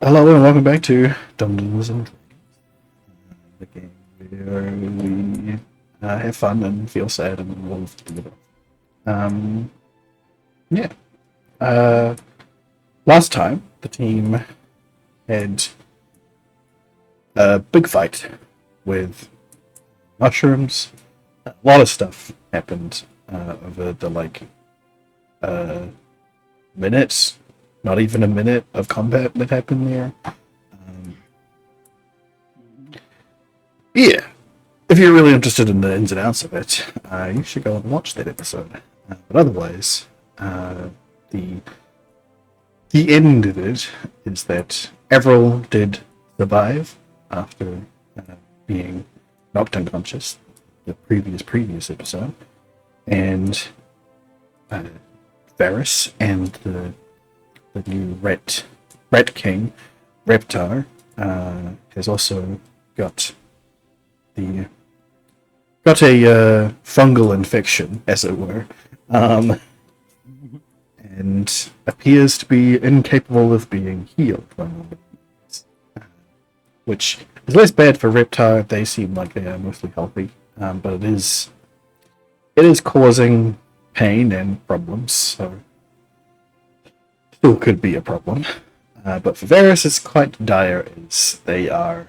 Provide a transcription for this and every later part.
Hello and welcome back to Dungeons and the game where we have fun and feel sad and all of the above. Um, yeah. Uh, Last time the team had a big fight with mushrooms. A lot of stuff happened over the uh, minutes, not even a minute of combat that happened there. Um, yeah, if you're really interested in the ins and outs of it, you should go and watch that episode. But otherwise, the the end of it is that Avril did survive after being knocked unconscious the previous episode, and uh, Varys and the new rat king Reptar has also got the got a fungal infection, as it were, um, and appears to be incapable of being healed. Which is less bad for Reptar. They seem like they are mostly healthy, but it is causing pain and problems, so still could be a problem. But for Varys, it's quite dire, as they are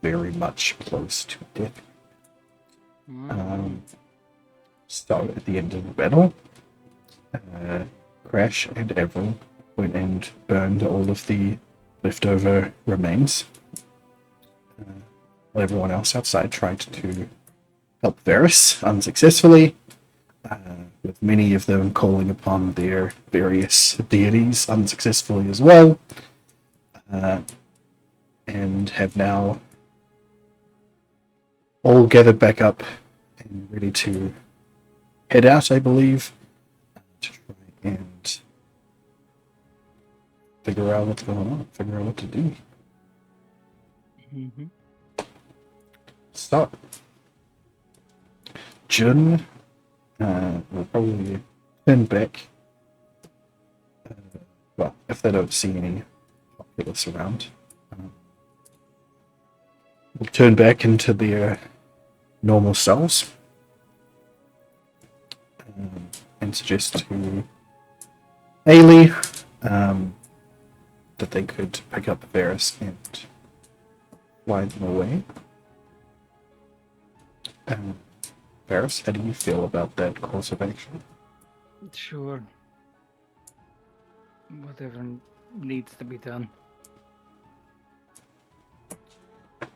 very much close to death. Um, so at the end of the battle, uh, Crash and Avril went and burned all of the leftover remains, while everyone else outside tried to help Varys unsuccessfully, with many of them calling upon their various deities unsuccessfully as well, uh, and have now all gathered back up and ready to head out, I believe, to try and figure out what's going on, figure out what to do. Mm-hmm. So, Jun will probably turn back. Well, if they don't see any populace around, will turn back into their normal selves, and suggest to Ailey that they could pick up Varys and fly them away. Varys, how do you feel about that course of action? Sure. Whatever needs to be done.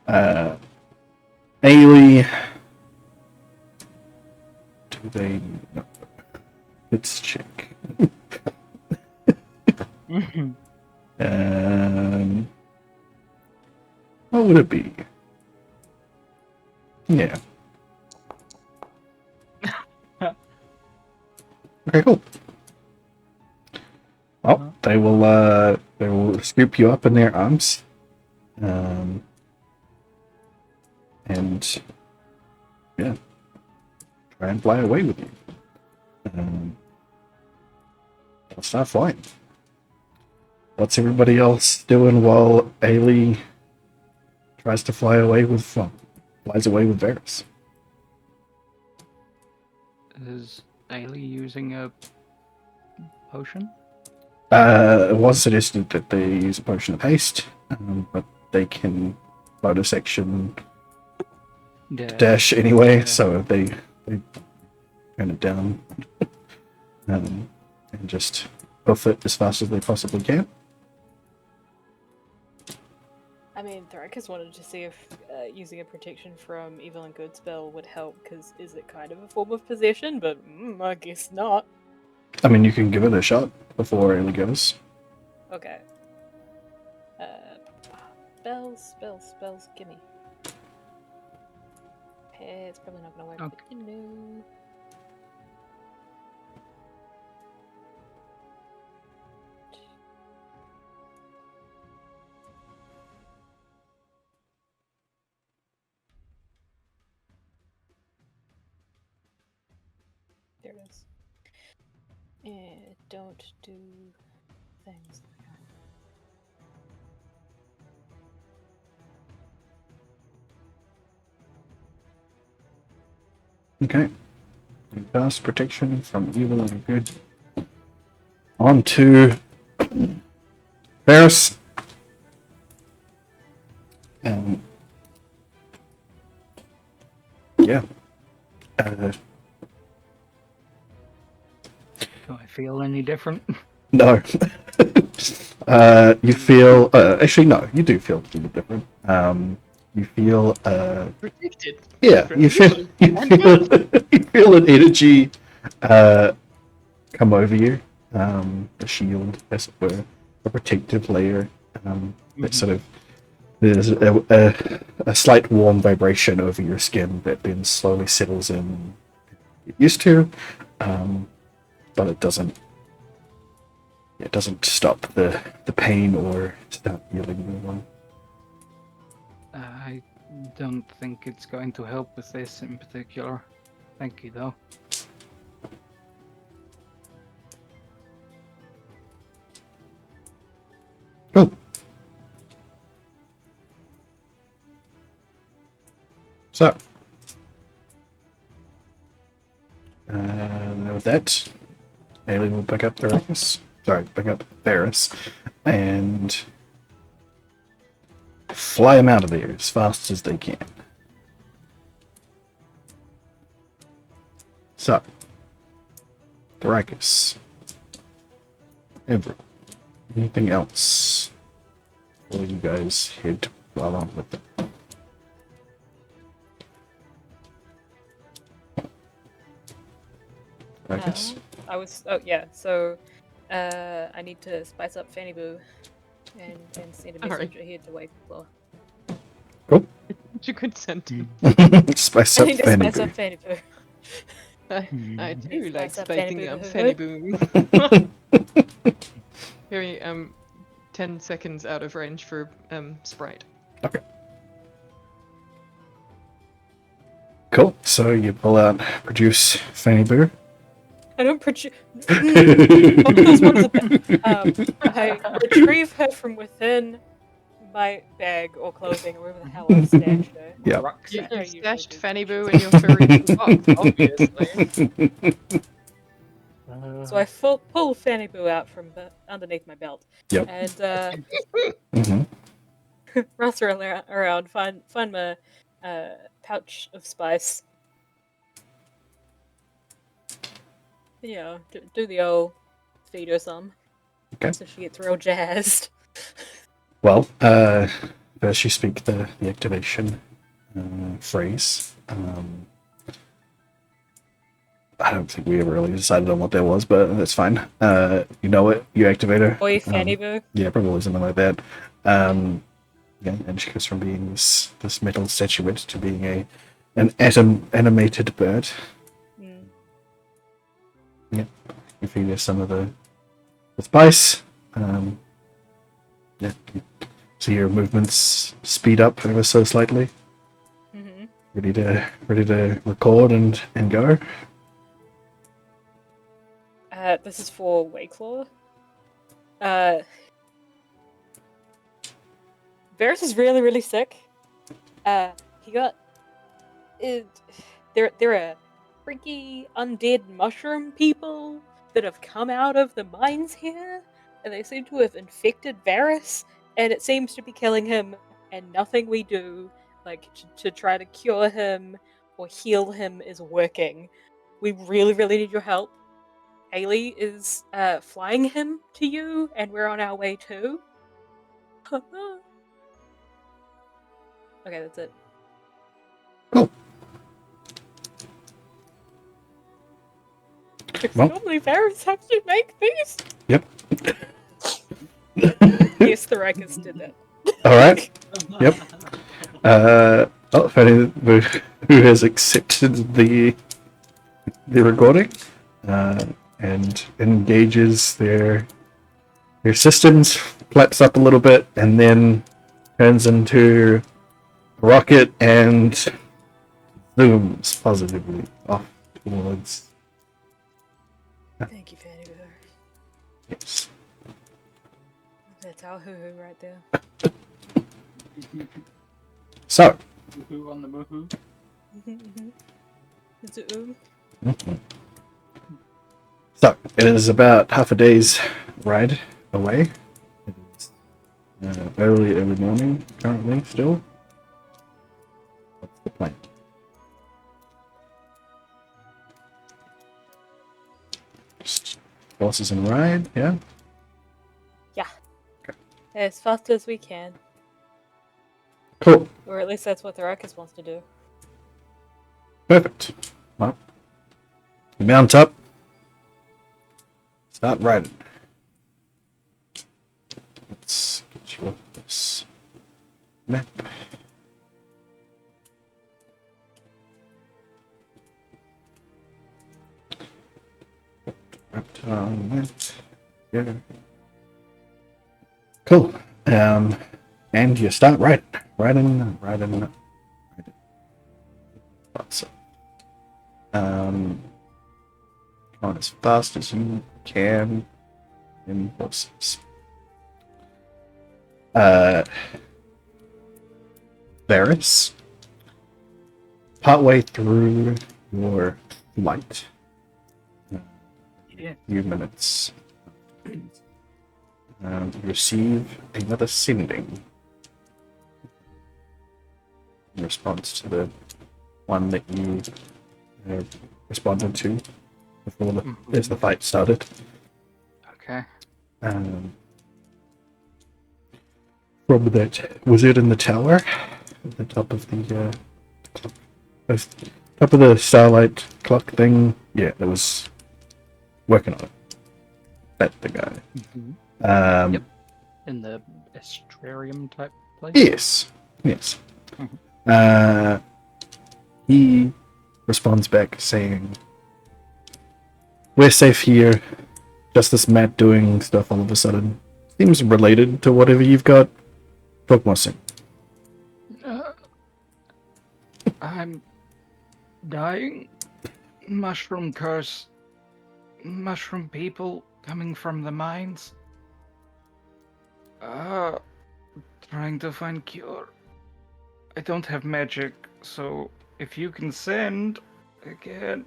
Ailey, do they? No. Let's check. Um, what would it be? Yeah. Okay, cool. Well, they will scoop you up in their arms, and yeah, try and fly away with you. I'll start flying. What's everybody else doing while Ailey tries to fly away with flies away with Varys? Is Ailey using a potion? It was suggested that they use a potion of haste, but they can bonus action dash anyway, Yeah. so they turn it down and just buff it as fast as they possibly can. I mean, Thrakus wanted to see if using a protection from evil and good spell would help, because is it kind of a form of possession? But I guess not. I mean, you can give it a shot before Ailey goes. Okay. Spells, gimme. It's probably not gonna work, Okay. but you know. There it is. Don't do things like that. Okay. You cast protection from evil and good. On to Ferris. Yeah. Do I feel any different? No. You feel. Actually, no. You do feel a little different. You feel. Protected. Yeah. from You feel. evil You and feel. good. You feel an energy come over you. A shield, as it were, a protective layer. That sort of. There's a slight warm vibration over your skin that then slowly settles in. Get used to, but it doesn't. It doesn't stop the pain or stop healing anyone. I don't think it's going to help with this in particular. Thank you, though. Cool. So, with that, Alien will pick up Varus. Sorry, pick up Varus, and fly him out of there as fast as they can. So, Thrakus. Ever. Anything else? Or you guys head well on with it? Thrakus? I was. Oh yeah. So, I need to spice up Fanny Boo, and send a Alright. message ahead to Wakeflow. Cool. You could send him. Spice I up need to Fanny spice Boo. up Fanny Boo. I do Spice like up Fanny spiking Boo up Hoo Fanny Hoo. Boom. Very 10 seconds out of range for Sprite. Okay. Cool. So you pull out, produce Fanny Boo. I don't produce. Those ones I retrieve her from within my bag or clothing or wherever the hell I stashed her. Yeah. You, Rucksack. I you usually stashed do Fanny shit. Boo in your furry box, obviously. So I pull Fanny Boo out from underneath my belt Yep. and hmm rustle around, find my pouch of spice. You know, do the old feed her some. Okay. So she gets real jazzed. Well, first you speak the activation phrase. I don't think we ever really decided on what that was, but that's fine. You know it. You activate her. Oi, Fanny Boo. Yeah, probably something like that. Yeah, and she goes from being this metal statuette to being an animated bird. Mm. Yeah, you feed her some of the spice. Yeah, so your movements speed up ever so slightly. Hmm. Ready to record and go. This is for Wakeflaw. Varus is really, really sick. He got it. There are freaky undead mushroom people that have come out of the mines here, and they seem to have infected Varus, and it seems to be killing him. And nothing we do, like to try to cure him or heal him, is working. We really, really need your help. Haley is flying him to you, and we're on our way too. Okay, that's it. Cool. Well- Normally, Varus have to make these. Yep. Yes, the Rikus did that. All right. Yep. Fanny Boo, who has accepted the recording and engages their systems, flaps up a little bit, and then turns into a rocket and zooms positively off towards. Thank you, Fanny Boo. Yes. That's our hoo-hoo right there. So, Woohoo on the woohoo. Zoom. Mhm. So, it is about half a day's ride away. It is early morning currently still. What's the plan? Just horses and ride, yeah? As fast as we can. Cool. Or at least that's what the Ruckus wants to do. Perfect. Well, you mount up. Start riding. Let's get you up this map. Reptile net. Yeah. Cool. And you start riding. Lots of, come on as fast as you can in horses. Varys, partway through your flight, Yeah. few minutes, you receive another sending in response to the one that you responded to before as the fight started. Okay. From that wizard in the tower, at the top of the clock, top of the starlight clock thing. Yeah, that was working on it. That's the guy. Yep. In the estuarium type place? Yes. He responds back saying, "We're safe here. Just this Matt doing stuff all of a sudden. Seems related to whatever you've got. Talk more soon." I'm dying. Mushroom curse. Mushroom people coming from the mines. Trying to find cure. I don't have magic, so if you can send again.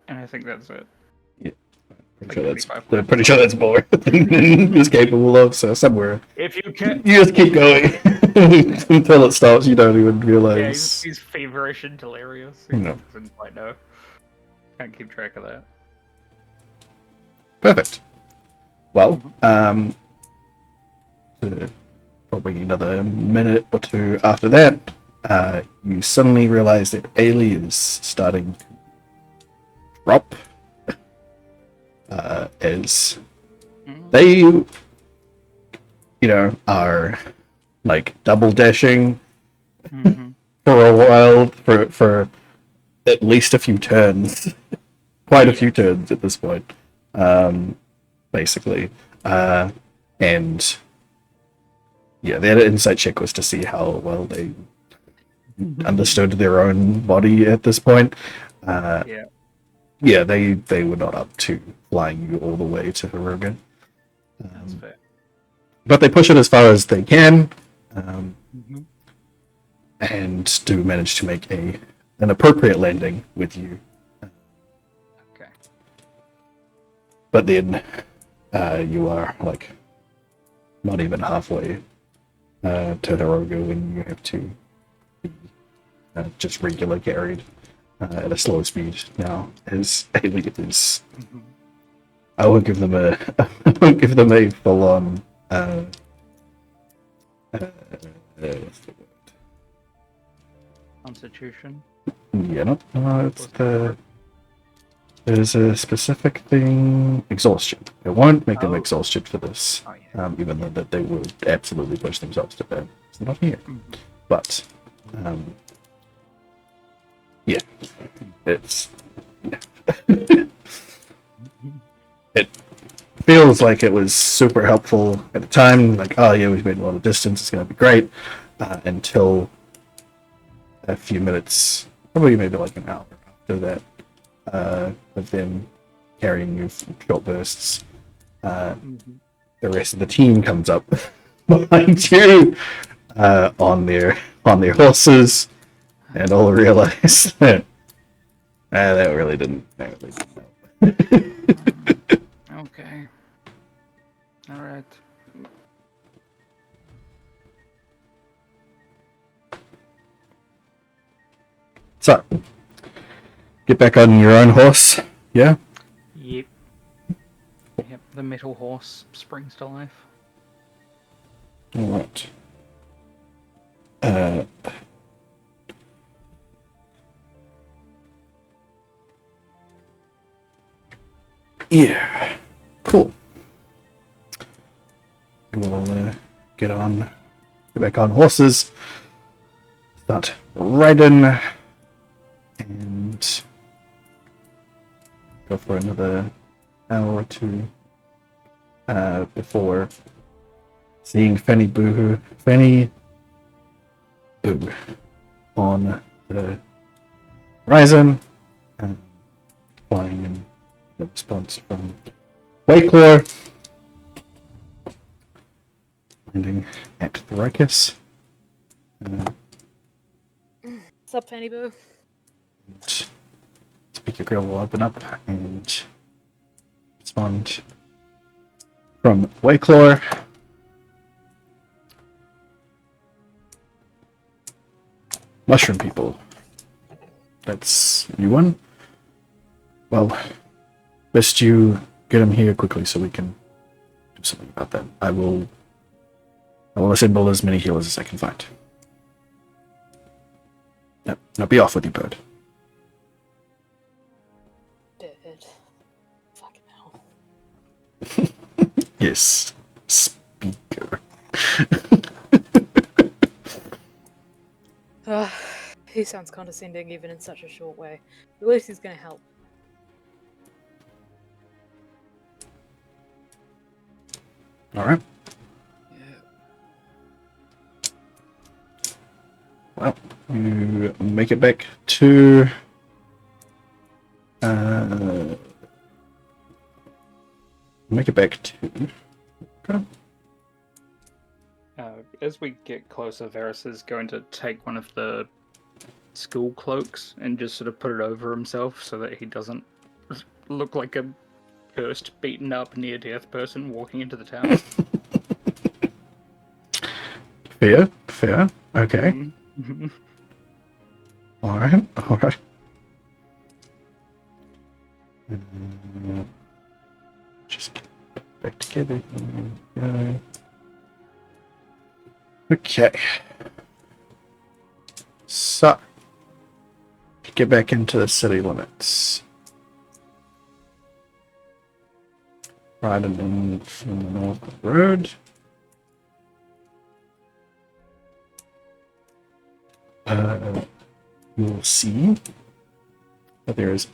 And I think that's it. Pretty sure that's more than he's capable of. So somewhere, If you can. you just keep going until it stops. You don't even Yeah, realize. he's feverish and delirious. No. He doesn't quite know. Can't keep track of that. Perfect. Well, probably another minute or two after that, you suddenly realize that Ailey is starting to drop. As they, are like double dashing for a while, for at least a few turns, quite a few turns at this point, basically, and yeah, their insight check was to see how well they understood their own body at this point. Yeah, they were not up to flying you all the way to Hiroga. That's fair. But they push it as far as they can, and do manage to make an appropriate landing with you. Okay. But then you are like not even halfway to Hiroga when you have to be just regular carried. At a slow speed now, as Ailey is. I won't give them a full on. What's the word? Constitution. Yeah, no, it's the. There's a specific thing. Exhaustion. It won't make them exhausted for this, Oh, yeah. even though that they would absolutely push themselves to bed. It's not here, but. Yeah, it's it feels like it was super helpful at the time. Like, oh yeah, we've made a lot of distance. It's gonna be great. Until a few minutes, probably maybe like an hour after that, of them carrying you from short bursts. The rest of the team comes up behind you on their horses. And all realize that That really didn't. That really didn't help. Okay. All right. So, get back on your own horse. Yeah. Yep. Yep. The metal horse springs to life. All right. Yeah. Cool. We'll get back on horses, start riding, and go for another hour or two before seeing Fanny Boo on the horizon, and flying in the response from Wakelaw, landing at the Rykus. What's up, Fanny Boo? Speaker grill will open up and respond from Wakelaw. Mushroom people. That's you one. Well, best you get him here quickly so we can do something about that. I will assemble as many healers as I can find. Now be off with you, bird. Bird. Fucking hell. Yes, speaker. He sounds condescending even in such a short way. At least he's gonna help. All right. Well, you make it back to okay. As we get closer, Varys is going to take one of the school cloaks and just sort of put it over himself so that he doesn't look like a cursed, beaten up, near-death person walking into the town. Fair. Okay. Mm-hmm. All right. Just get back together. Okay. So, get back into the city limits. Riding in from the north of the road. You will see that there is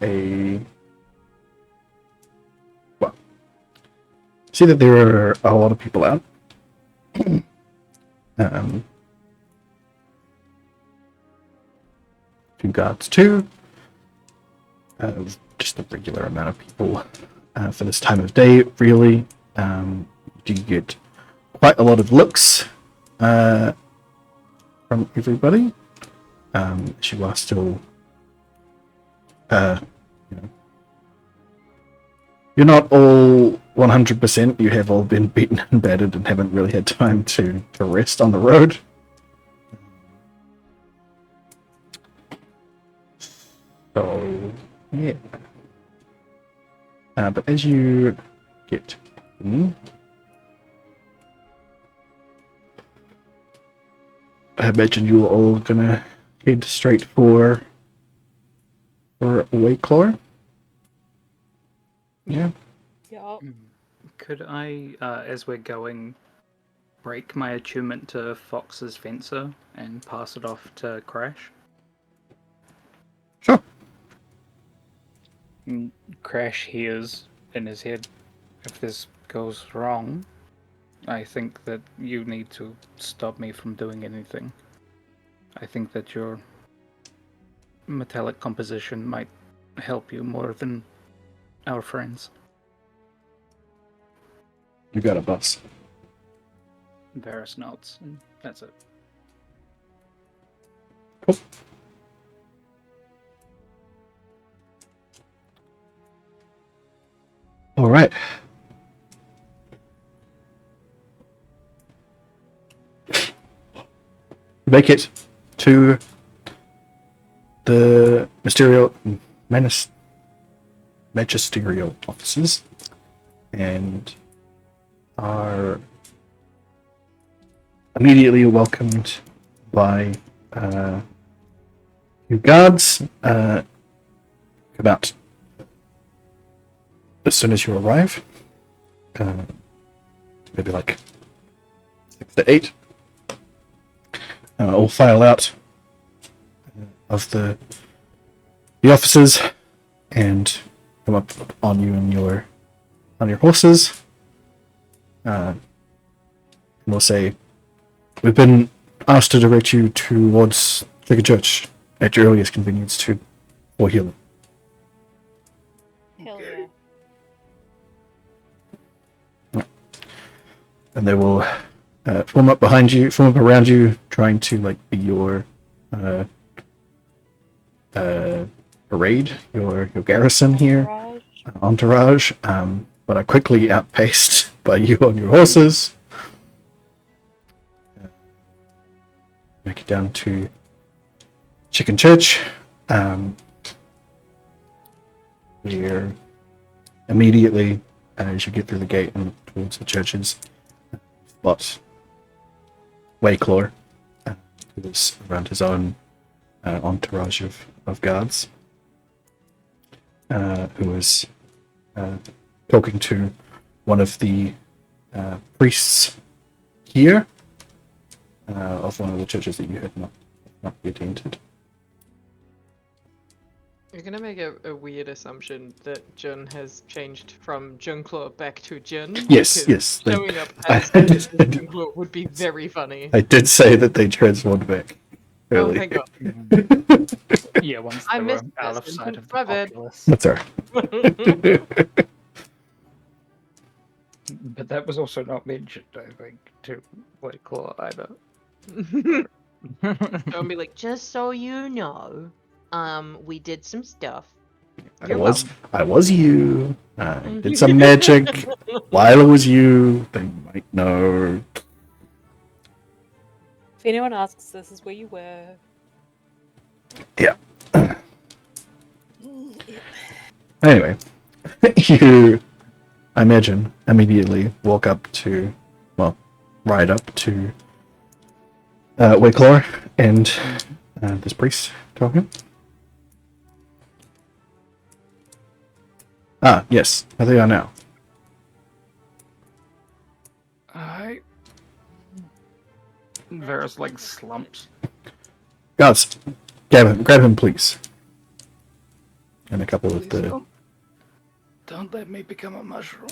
see that there are a lot of people out. Two guards too. Just a regular amount of people for this time of day, really. You get quite a lot of looks from everybody. You are still, you're not all 100%. You have all been beaten and battered and haven't really had time to rest on the road. So, yeah. But as you get in, I imagine you're all gonna head straight for Wakelaw. Yeah. Yeah. Could I, as we're going, break my attunement to Fox's Fencer and pass it off to Crash? Sure. Crash hears in his head, if this goes wrong, I think that you need to stop me from doing anything. I think that your metallic composition might help you more than our friends. You got a bus. Varys nods, and that's it. Cool. right. Make it to the magisterial offices and are immediately welcomed by your guards. Come out as soon as you arrive. Maybe like 6 to 8. All file out of the officers and come up on you and on your horses. And we'll say, we've been asked to direct you towards the church at your earliest convenience for healing. Hell yeah. And they will form up around you, trying to like be your parade, your garrison here, Garage. entourage. But are quickly outpaced by you on your horses. Make it down to Chicken Church. Here, immediately as you get through the gate and towards the churches, spot Wayclaw, who is around his own entourage of guards, who is talking to one of the priests here of one of the churches that you had not yet entered. You're gonna make a weird assumption that Jun has changed from Junclaw back to Jun. Yes, because yes. Showing up as Junclaw would be very funny. I did say that they transformed back Oh, early. thank God. Yeah, once I they were missed out this. of sight of the My bad. populace. That's all right. But that was also not mentioned, I think, to Whiteclaw either. Don't be like, just so you know, we did some stuff. I You're was you. I did some magic while it was you. They might know. If anyone asks, this is where you were. Yeah. Anyway, you, I imagine, immediately walk up to, ride up to Wayclaw and this priest talking. Ah, yes, there they are now. Vera's like slumps. Guards, grab him, please. And a couple of Please the... don't let me become a mushroom.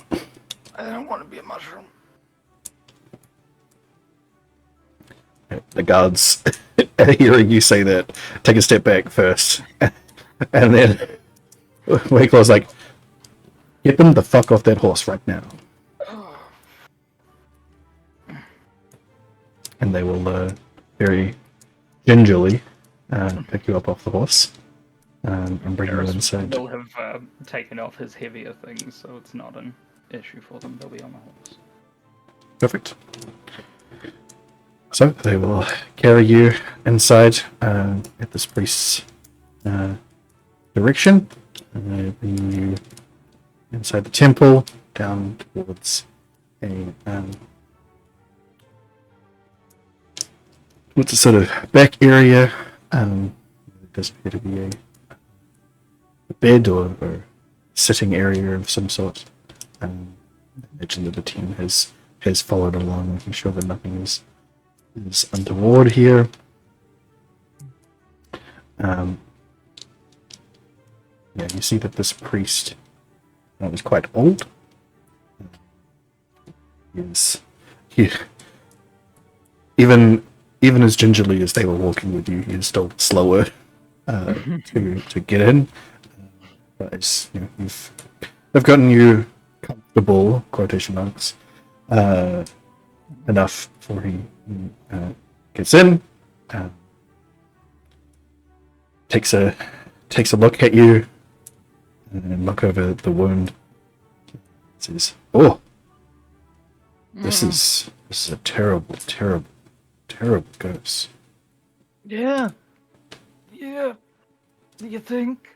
I don't want to be a mushroom. The guards, hearing you say that, take a step back first. And then Wayclaw's like, get them the fuck off that horse right now. And they will very gingerly pick you up off the horse and bring you inside. They'll have taken off his heavier things, so it's not an issue for them. They'll be on the horse. Perfect. So they will carry you inside at this priest's direction. And they bring you inside the temple, down towards a what's a sort of back area. There does appear to be a bed or sitting area of some sort. I imagine that the team has followed along, making sure that nothing is untoward here. You see that this priest is quite old. Even as gingerly as they were walking with you, he is still slower to get in. But as they've gotten you comfortable, quotation marks, enough for he gets in, takes a look at you, and look over the wound. says, "Oh, this is a terrible, terrible, terrible curse." Yeah. Yeah. Do you think?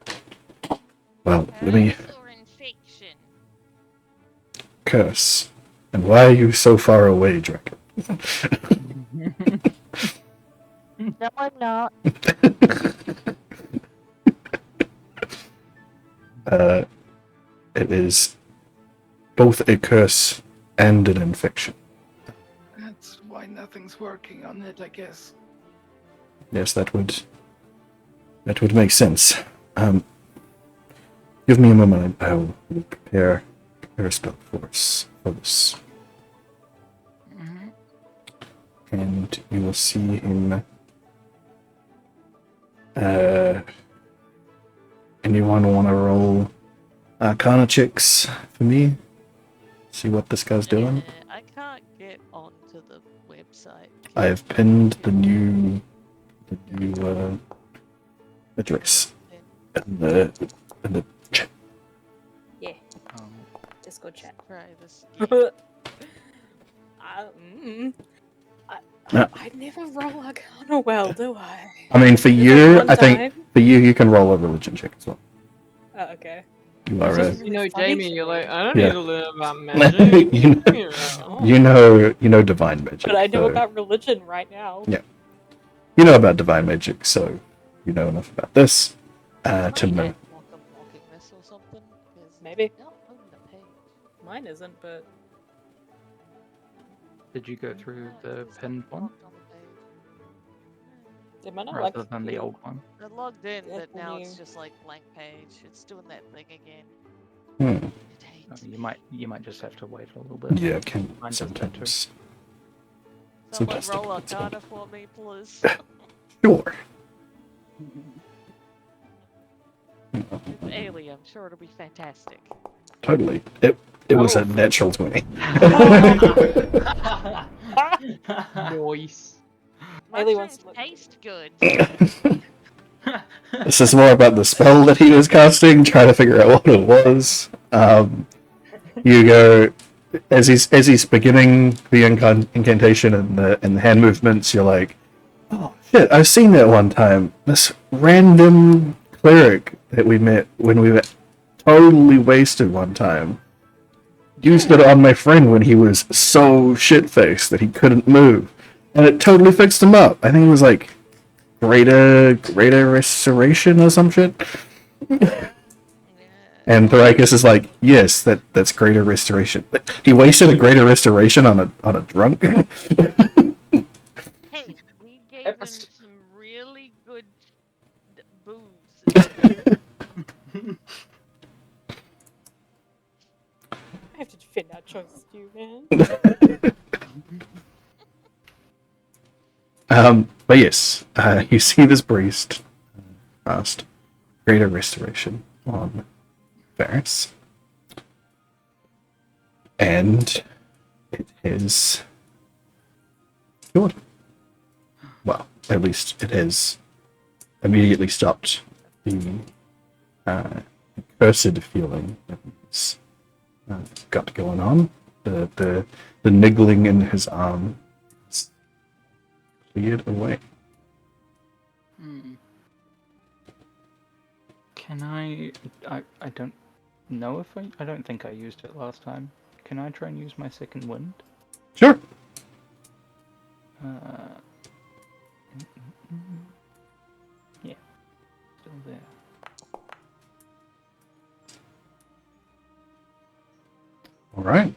Well, let me Curse or infection? curse. And why are you so far away, Draco? No, I'm not. It is both a curse and an infection. That's why nothing's working on it, I guess. Yes, that would make sense. Give me a moment. I will prepare a spell for this. And you will see him. Anyone want to roll Arcana checks for me? See what this guy's doing. I can't get onto the website. I have pinned the new address in the chat. Yeah, Um, Discord chat. Try this. Yeah. I never roll Arcana well, do I? I mean, for There's you, like one I think time. for you can roll a religion check as well. Oh, okay. You are It's a, just- You know, Funny Jamie, to you're me. like, I don't Yeah. need to learn about magic. you know divine magic. But I know so- about religion right now. Yeah. You know about divine magic, so you know enough about this to Might know. have blocking this or something. 'Cause Maybe. it's not on the page. Mine isn't, but did you go through the pinned one Blocked on the page. did mine not rather like than the you- old one? I logged in, Yeah, but now it's you- just like blank page. It's doing that thing again. Hmm. It hates You me. might just have to wait a little bit. Yeah, can Mine does that too. sometimes. Someone just roll depends on- Arcana for me, please. Sure. It's alien. I'm sure it'll be fantastic. Totally. It was a Oh. natural 20. Noise. Haley wants Mushrooms to look- taste good. This is more about the spell that he was casting, trying to figure out what it was. You go as he's beginning the incantation and the hand movements. You're like, oh shit! I've seen that one time. This random cleric that we met when we were totally wasted one time used it on my friend when he was so shit faced that he couldn't move, and it totally fixed him up. I think it was like greater restoration or some shit. Yeah. And Thoricus is like, yes, that's greater restoration. He wasted a greater restoration on a drunk. Hey, we gave him That's- some really good booze. I have to defend that choice, you man. But yes, you see this priest cast greater restoration on Varys, and it is cured. Well, at least it has immediately stopped the cursed feeling that he's got going on. The niggling in his arm is cleared away. Can I don't know if I don't think I used it last time. Can I try and use my second wind? Sure. Yeah, still there. All right.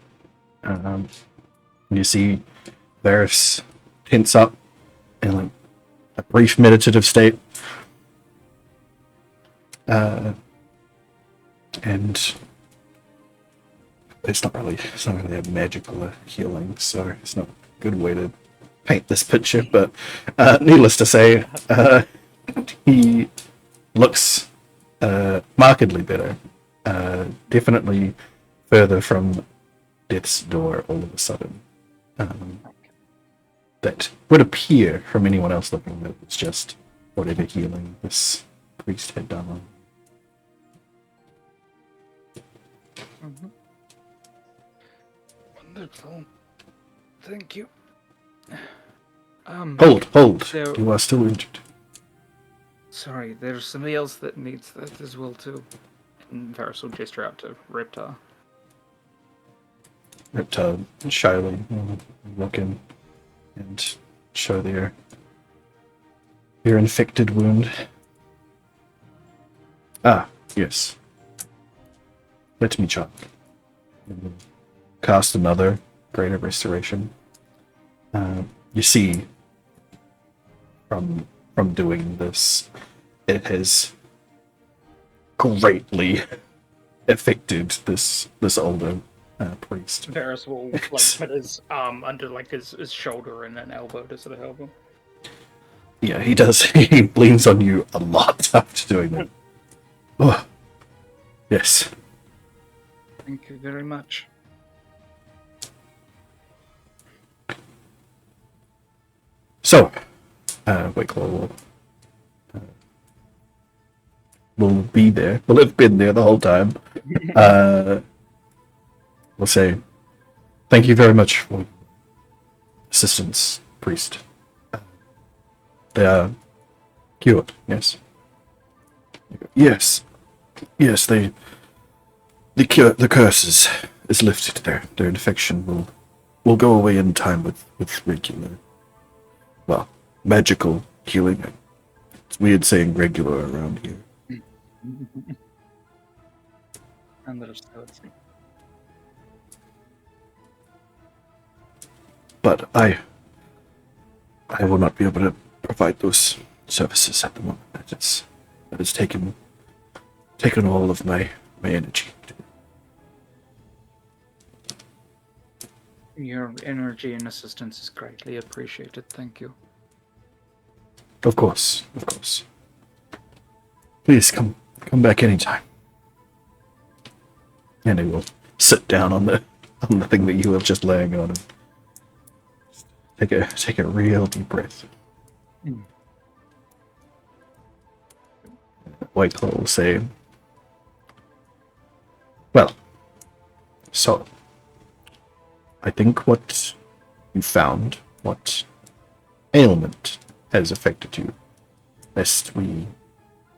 You see Varys tense up in like a brief meditative state. And it's not really a magical healing, so it's not a good way to paint this picture, but needless to say, he looks markedly better. Definitely further from death's door all of a sudden. That would appear from anyone else looking that it's just whatever healing this priest had done on. Wonderful. Thank you. Hold. There- You are still injured. Sorry, there's somebody else that needs that as well too. And Varus will gesture out to Reptar. Reptile shyly look in and show your infected wound. Ah, yes. Let me check. Cast another greater restoration. You see, from doing this, it has greatly affected this older priest. Varus will like put his arm under like his shoulder and an elbow to sort of help him. Yeah, he does. He leans on you a lot after doing that. Oh, yes. Thank you very much. So, Wicklow will be there. Will have been there the whole time. We'll say, thank you very much for assistance, priest. They are cured, yes? Yes. Yes, the curse is lifted there. Their infection will go away in time with regular, well, magical healing. It's weird saying regular around here. Understood. But I will not be able to provide those services at the moment. That has taken all of my energy. Your energy and assistance is greatly appreciated. Thank you. Of course. Please come back anytime. And he will sit down on the thing that you were just laying on and take a real deep breath. Whiteclaw will say, well, so I think what you found, what ailment has affected you, best we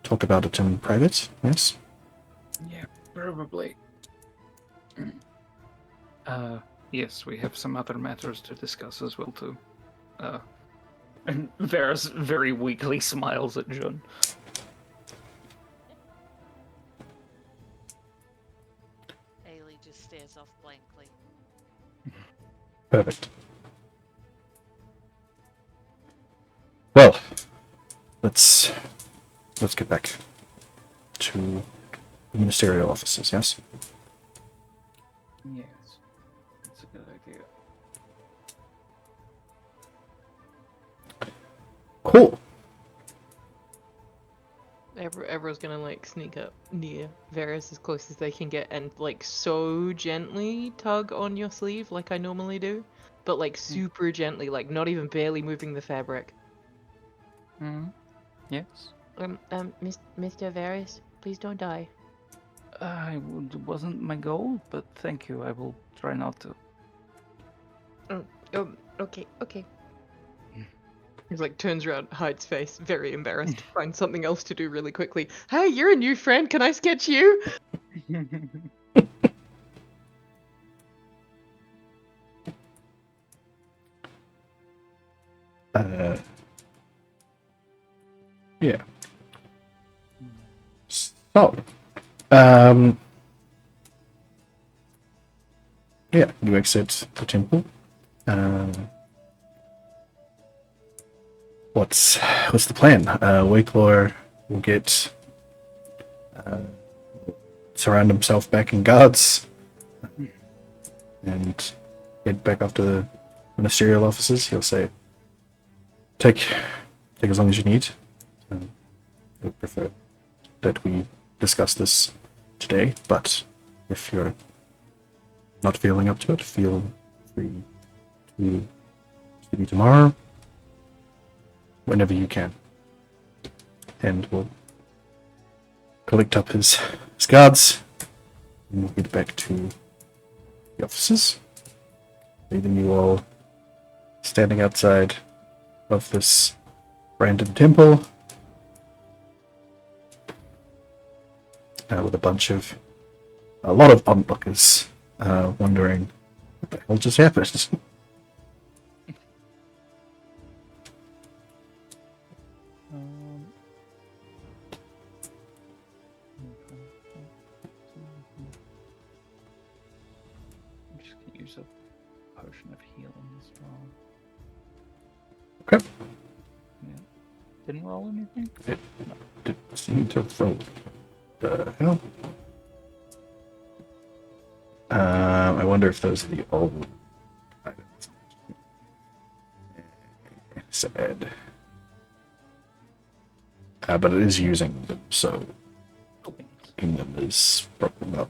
talk about it in private, yes? Yeah, probably. Yes, we have some other matters to discuss as well too. And Varus very weakly smiles at Jun. Ailey just stares off blankly. Perfect. Well, let's get back to the ministerial offices, yes? Yes, that's a good idea. Cool. Everyone's gonna like sneak up near Varus as close as they can get and like so gently tug on your sleeve like I normally do, but like super gently, like not even barely moving the fabric. Yes. Mr. Varus, please don't die. Wasn't my goal, but thank you. I will try not to. Okay. He's like turns around, hides face, very embarrassed, finds something else to do really quickly. Hey, you're a new friend. Can I sketch you? Yeah. So, yeah, you exit the temple. What's the plan? Wakelor will get surround himself back in guards and head back up to the ministerial offices. He'll say, "Take as long as you need. I would prefer that we discuss this today, but if you're not feeling up to it, feel free to see me tomorrow, whenever you can." And we'll collect up his guards and we'll get back to the offices. leaving you all standing outside of this random temple with a lot of onlookers wondering what the hell just happened. I'm just gonna use a potion of healing as well. Okay. Yeah. Didn't roll anything? Didn't seem to roll. The hell? I wonder if those are the old items. Sad. But it is using them, so using them is probably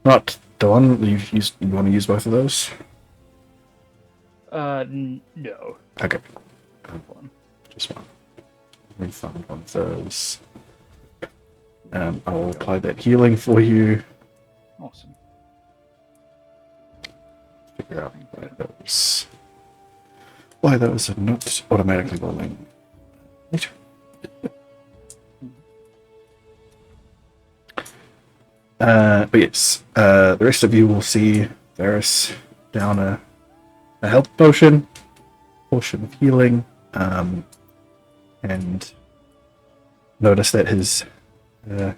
not the one you've used. You want to use both of those? No. Okay, One. just one. We found one of those. I'll apply that healing for you. Awesome. Figure out why those are not automatically rolling. Right. But yes, the rest of you will see Varys down a health potion of healing, and notice that his the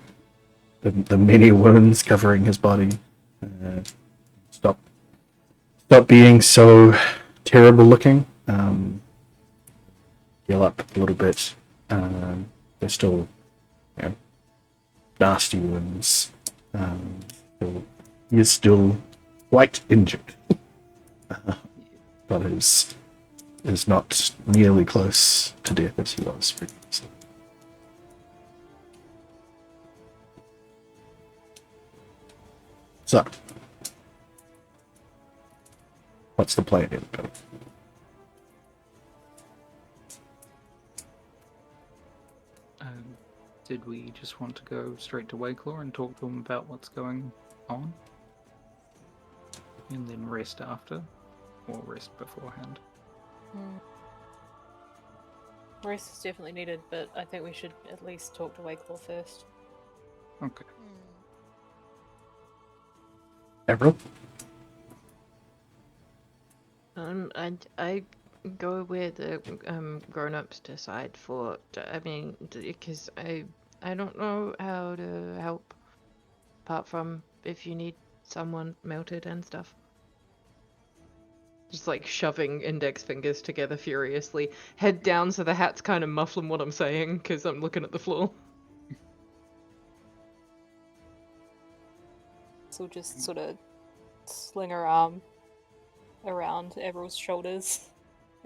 many wounds covering his body stop being so terrible looking. Heal up a little bit. They're still, nasty wounds. He is still quite injured, but is not nearly close to death as he was previously. So, what's the plan here, Bill? Did we just want to go straight to Wakelaw and talk to him about what's going on? And then rest after? Or rest beforehand? Rest is definitely needed, but I think we should at least talk to Wakelaw first. Okay. Avril? I go where the grown-ups decide for. I mean, because I don't know how to help, apart from if you need someone melted and stuff. Just like shoving index fingers together furiously, head down so the hat's kind of muffling what I'm saying because I'm looking at the floor. So we'll just sort of sling her arm around Avril's shoulders,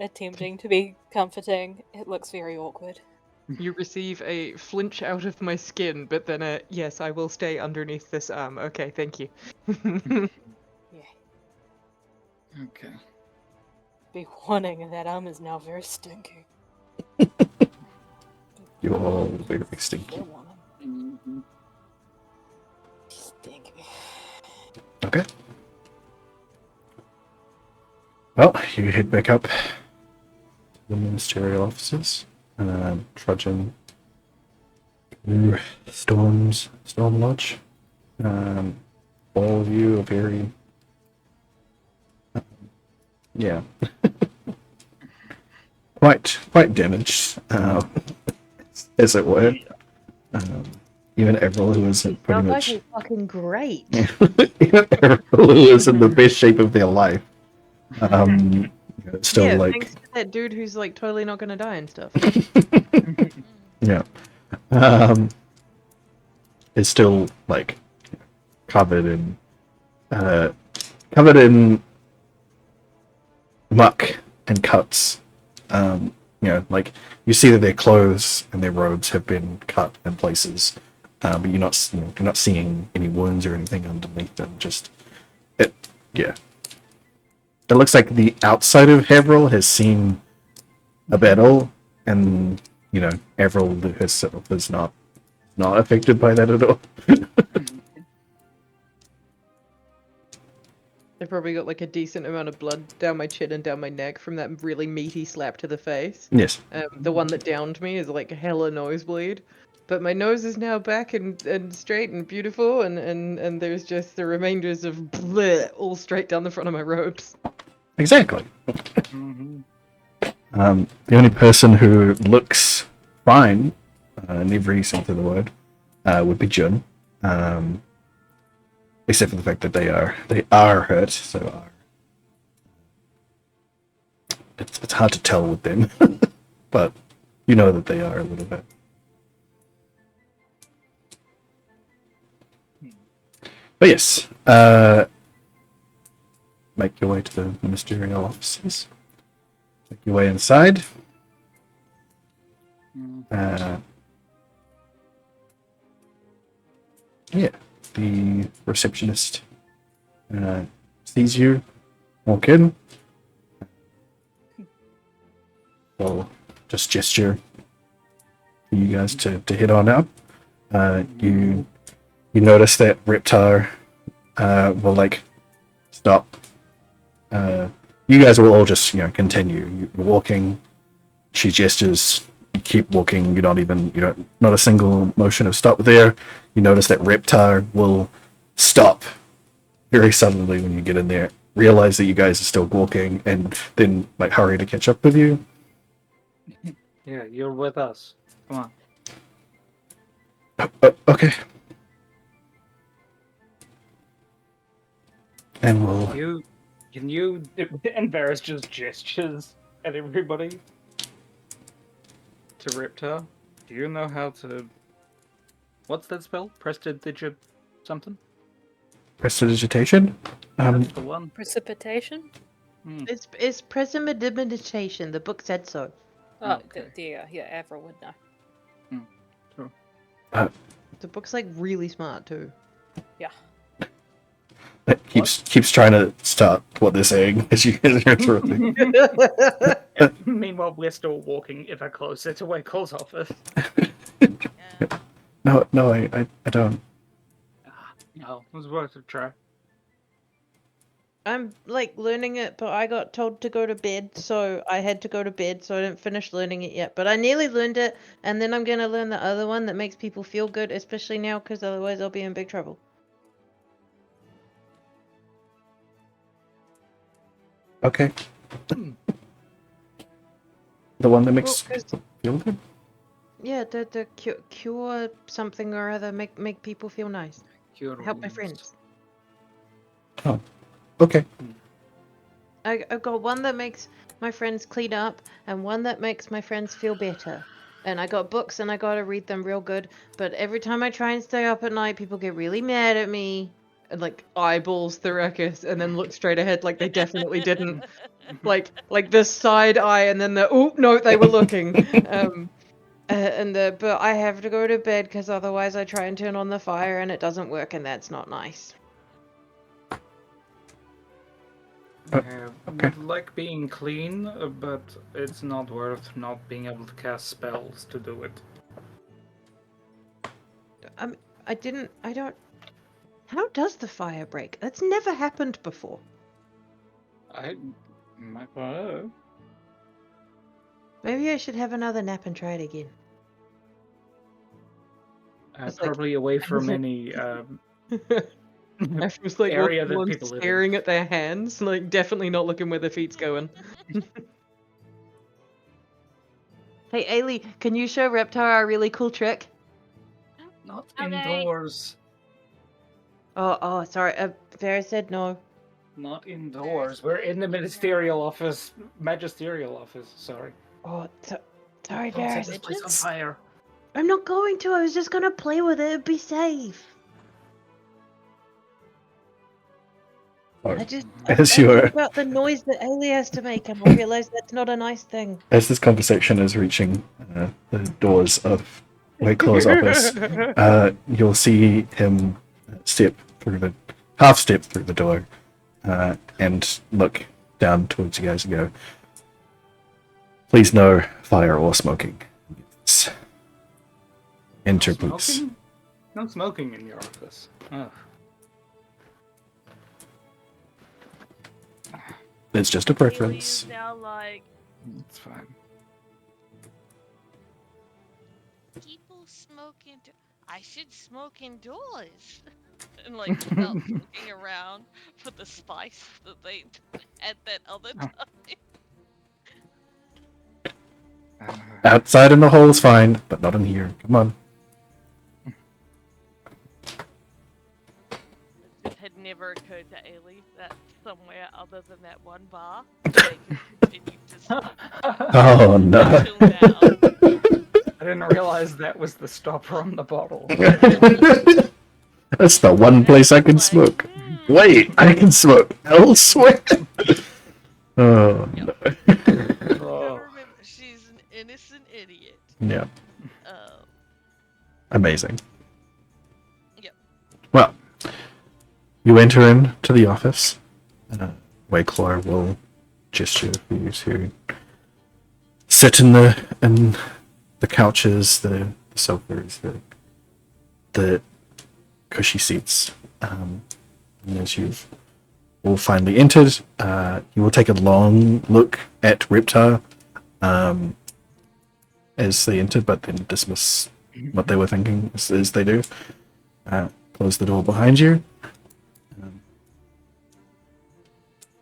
attempting to be comforting. It looks very awkward. You receive a flinch out of my skin, but then a yes, I will stay underneath this arm. Okay, thank you. Yeah. Okay. Be warning, that arm is now very stinky. You're all very stinky. Fair warning. Stinky. Okay. Well, you head back up to the ministerial offices, trudging through Storm Lodge. All of you are very, quite damaged, as it were. Even Avril, who is pretty Sounds much like fucking great. even Avril, who is in the best shape of their life. Still yeah, like thanks to that dude who's like totally not gonna die and stuff. yeah, is still like covered in muck and cuts. Like you see that their clothes and their robes have been cut in places, but you're not seeing any wounds or anything underneath them. Just it, yeah. It looks like the outside of Avril has seen a battle, and Avril herself is not affected by that at all. The I probably got like a decent amount of blood down my chin and down my neck from that really meaty slap to the face. Yes. The one that downed me is like hella nosebleed. But my nose is now back and straight and beautiful, and there's just the remainders of bleh all straight down the front of my robes. Exactly. Mhm. The only person who looks fine in every sense of the word would be Jun. Except for the fact that they are hurt, so it's hard to tell with them. But you know that they are a little bit. But yes, make your way to the ministerial offices. Make your way inside. Yeah, the receptionist sees you walk in. Will just gesture for you guys to head on out. You notice that Reptar will like stop. You guys will all just continue. You're walking. She gestures. You keep walking. You don't not a single motion of stop there. You notice that Reptar will stop very suddenly when you get in there. Realize that you guys are still walking, and then like hurry to catch up with you. Yeah, you're with us. Come on. Okay. And we'll. Can you? And Varys just gestures at everybody. To Riptar. Do you know how to? What's that spell? Prestidigit something? Prestidigitation? That's the one. Precipitation? It's prestidigitation. The book said so. Oh, Okay. yeah, Avra would know. Sure. The book's like really smart too. Yeah. It keeps trying to stop what they're saying as you guys are interrupting. Meanwhile, we're still walking ever closer to Wakel's office. No, I don't. No, it was worth a try. I'm like learning it, but I got told to go to bed, so I had to go to bed, so I didn't finish learning it yet. But I nearly learned it, and then I'm gonna learn the other one that makes people feel good, especially now, because otherwise I'll be in big trouble. Okay. The one that makes Well, 'cause- feel good? Yeah, the cure something or other, make people feel nice. Cure Help my wounds. friends. Oh, okay. I've got one that makes my friends clean up, and one that makes my friends feel better. And I got books, and I gotta read them real good. But every time I try and stay up at night, people get really mad at me. And like eyeballs Thuracus, and then look straight ahead like they definitely didn't. like this side eye, and then no, they were looking. But I have to go to bed because otherwise I try and turn on the fire and it doesn't work, and that's not nice. I okay. would like being clean, but it's not worth not being able to cast spells to do it. I don't. How does the fire break? That's never happened before. Maybe I should have another nap and try it again. It's like- Probably away from any I was like area walking that along, people live in. staring at their hands, like definitely not looking where their feet's going. Hey, Ailey, can you show Reptar our really cool trick? Not Okay. indoors. Oh, sorry. Vera said no. Not indoors. We're in the magisterial office. Sorry. Oh, sorry, Don't Vera. set this place on fire. I'm not going to. I was just gonna play with it. It'd be safe. I just As I you're think about the noise that Ailey has to make, and I realize that's not a nice thing. as this conversation is reaching the doors of Wakelaw's office, you'll see him half step through the door, and look down towards you guys and go, "Please, no fire or smoking. Enter, please." Smoking? No smoking in your office. Ugh. It's just a preference. Alien's now like, It's fine. people smoke I should smoke indoors. And like start looking around for the spice that they had that other time. Outside in the hole is fine, but not in here. Come on. It had never occurred to Ailey that somewhere other than that one bar, they could continue to smoke Oh no. until now. I didn't realize that was the stopper on the bottle. That's the one place I can Like, smoke. Wait, I can smoke elsewhere. Oh no. Gotta Oh, remember, she's an innocent idiot. Yeah, Um, amazing. Yep. Well, you enter into the office. Wayclaw will gesture for you to sit in the couches, the sofas, the cushy seats. And as you've all finally entered, you will take a long look at Reptar as they enter, but then dismiss what they were thinking as they do. Close the door behind you.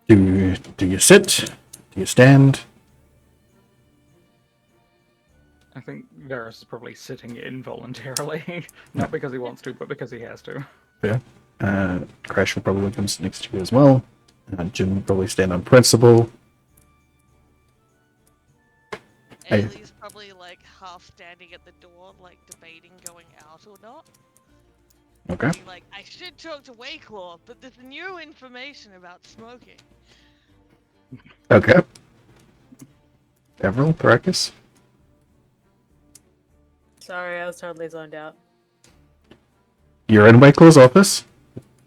Do you sit? Do you stand? I think Varus is probably sitting involuntarily. Not because he wants to, but because he has to. Yeah. Crash will probably come sit next to you as well. Jim will probably stand on principle. Hey. Ailey's probably like half standing at the door, like debating going out or not. Okay. Being like, I should talk to Wayclaw, but there's new information about smoking. Okay. Everil, Thrakus? Sorry, I was totally zoned out. You're in Wayclaw's office.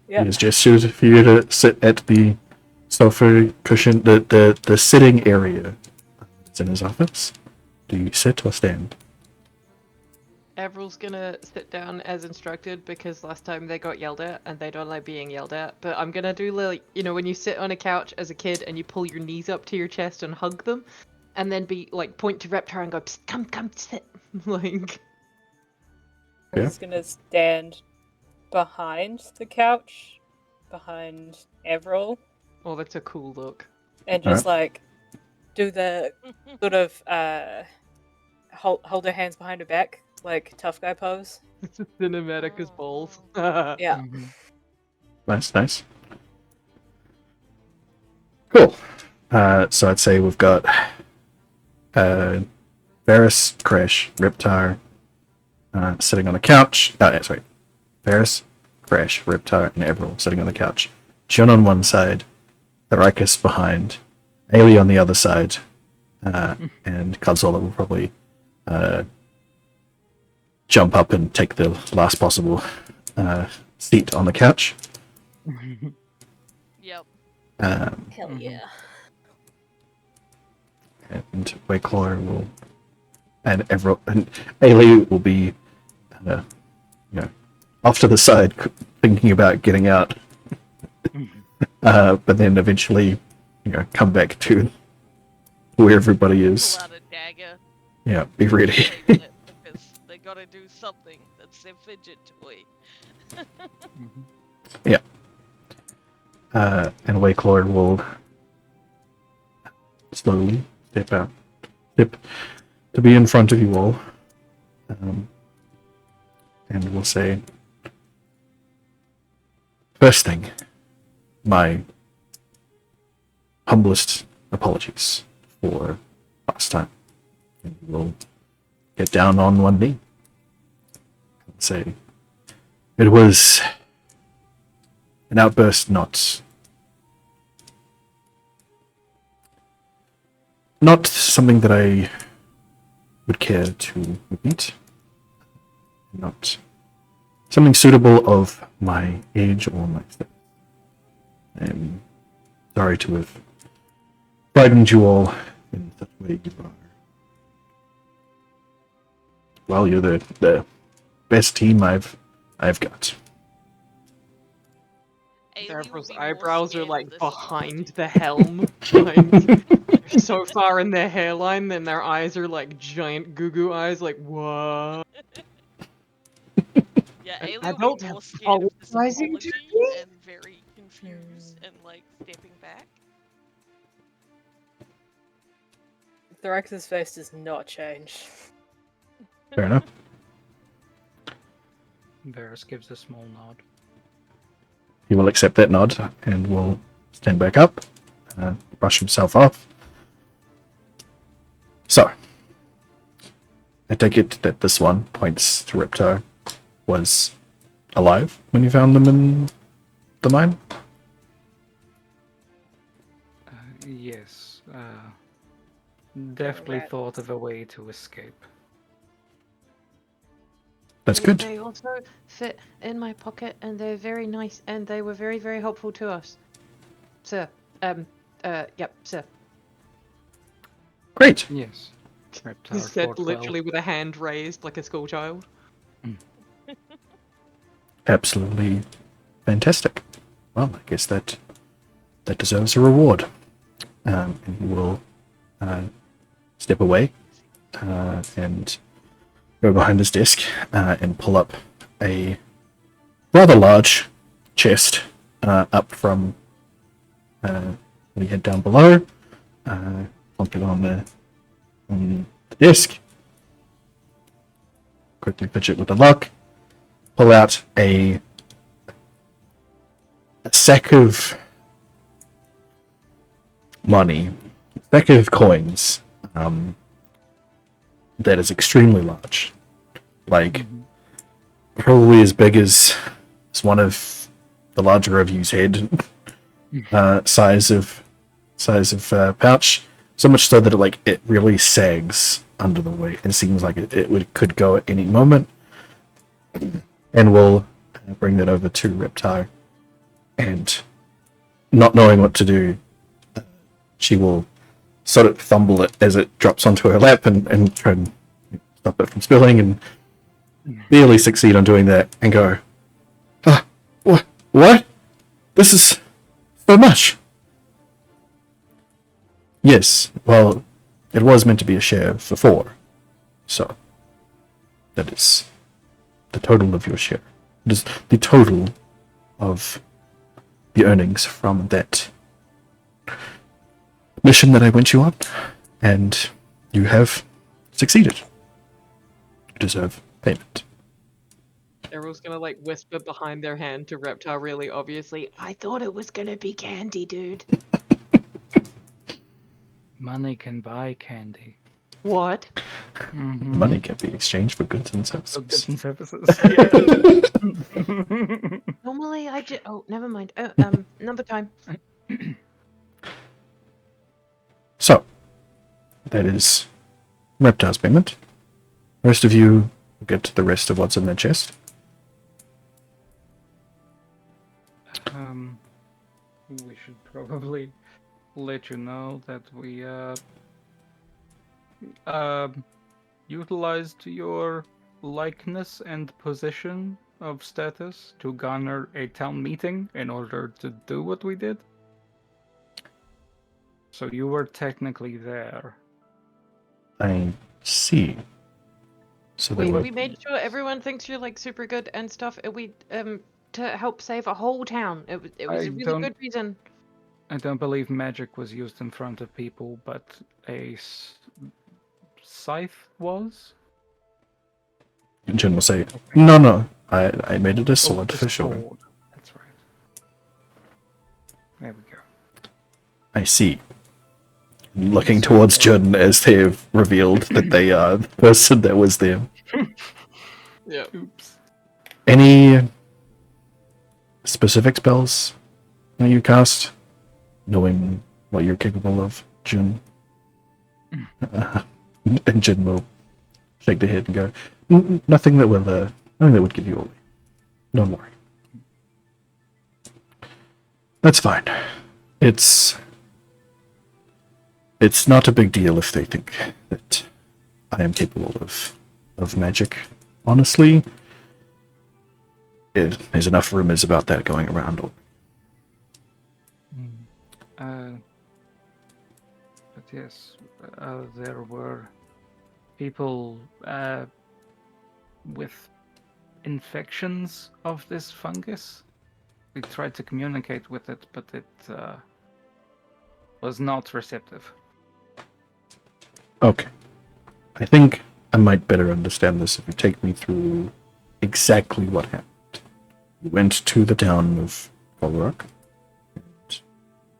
Yeah. He has gestured for you to sit at the sofa cushion, the sitting area. It's in his office. Do you sit or stand? Averil's gonna sit down as instructed because last time they got yelled at and they don't like being yelled at. But I'm gonna do like, you know, when you sit on a couch as a kid and you pull your knees up to your chest and hug them, and then be like point to Reptar and go, "Psst, come sit." Like. I'm Yeah. just gonna stand behind the couch, behind Avril, Oh, that's a cool look. and just like do the sort of hold her hands behind her back, like tough guy pose. It's cinematic as balls. Yeah. Nice. Cool. So I'd say we've got Varus, Crash, Reptar sitting on the couch. Sorry. Varus, Crash, Reptar, and Everil sitting on the couch. Jun on one side, Thrakus behind, Ailey on the other side, and Godzilla will probably jump up and take the last possible seat on the couch. Yep. Hell yeah. And Wayclaw will, and Everil and Ailey will be, off to the side, thinking about getting out. But then eventually, come back to where everybody is. Pull out a dagger. Yeah, be ready. Taking it because they gotta do something. That's their fidget toy. And Wayclaw will slowly step to be in front of you all. And we'll say, first thing, my humblest apologies for last time. And we'll get down on one knee and say, it was an outburst not something that I would care to repeat. Not something suitable of my age or my status. I'm sorry to have frightened you all in such a way you are. Well, you're the best team I've got. Ailey will Davril's be more eyebrows are scared of like this behind spot. the helm. Like they're so far in their hairline, then their eyes are like giant goo eyes, like what? Yeah, An Ailey will adult be more scared of this apologizing to apology me? and very confused and like stepping back. Thorax's face does not change. Fair enough. Varus gives a small nod. He will accept that nod and will stand back up, brush himself off. So, I take it that this one points to Ripto was alive when you found them in the mine? Yes. Definitely Rat. thought of a way to escape. That's good. They also fit in my pocket, and they're very nice, and they were very, very helpful to us, sir. Yep, sir. Great. Yes. He Reptile said fought well. literally with a hand raised like a schoolchild. Absolutely fantastic. Well, I guess that deserves a reward. And he will step away and go behind his desk and pull up a rather large chest up from what he had down below. Plonk it on the desk. Quickly fidget with the lock. Pull out a sack of money, a sack of coins that is extremely large, like probably as big as one of the larger review's head size of pouch. So much so that it really sags under the weight. It seems like it could go at any moment. And we'll bring that over to Reptile. And not knowing what to do, she will sort of fumble it as it drops onto her lap and try and stop it from spilling, and barely succeed on doing that and go, what? This is so much. Yes, well, it was meant to be a share for 4. So, that is the total of your share. It is the total of the earnings from that mission that I went you on, and you have succeeded. You deserve payment. Everyone's gonna whisper behind their hand to Reptile really obviously, I thought it was gonna be candy, dude. Money can buy candy. What? Mm-hmm. Money can be exchanged for goods and services. For goods and services. Yeah. Normally I just oh, never mind. Another time. So, that is Reptile's payment. The rest of you get the rest of what's in their chest. We should probably let you know that we utilized your likeness and position of status to garner a town meeting in order to do what we did. So you were technically there. I see. So they were... We made sure everyone thinks you're super good and stuff. And we to help save a whole town. It was a really good reason. I don't believe magic was used in front of people, but a scythe was. Jin will say, no, I made it a sword for sure. That's right. There we go. I see. Looking towards Jun as they have revealed that they are the person that was there. Yeah. Oops. Any specific spells that you cast, knowing what you're capable of, Jun? And Jin will shake the head and go, nothing that would give you away. Don't worry. That's fine. It's not a big deal if they think that I am capable of magic. Honestly, there's enough rumors about that going around Yes, there were people with infections of this fungus. We tried to communicate with it, but it was not receptive. Okay. I think I might better understand this if you take me through exactly what happened. You went to the town of Polrock, and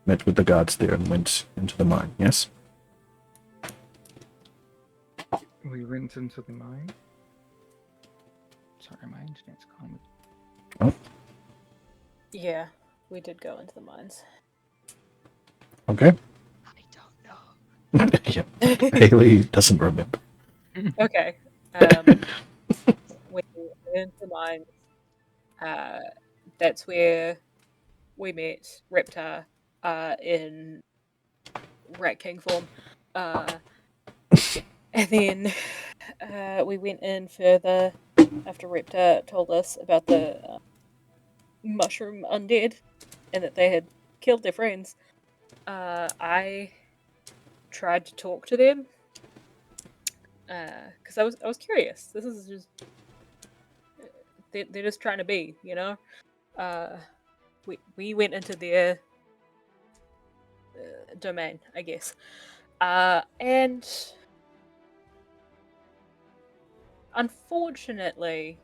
met with the guards there, and went into the mine, yes? We went into the mine. Sorry, my internet's gone. Oh, Yeah, we did go into the mines. okay. I don't know. Yeah. Haley doesn't remember. Okay. We went into the mines. That's where we met Reptar in Rat King form. And then we went in further after Reptar told us about the mushroom undead and that they had killed their friends. I tried to talk to them because I was curious. This is just they're just trying to be, you know. We went into their domain, I guess, and unfortunately,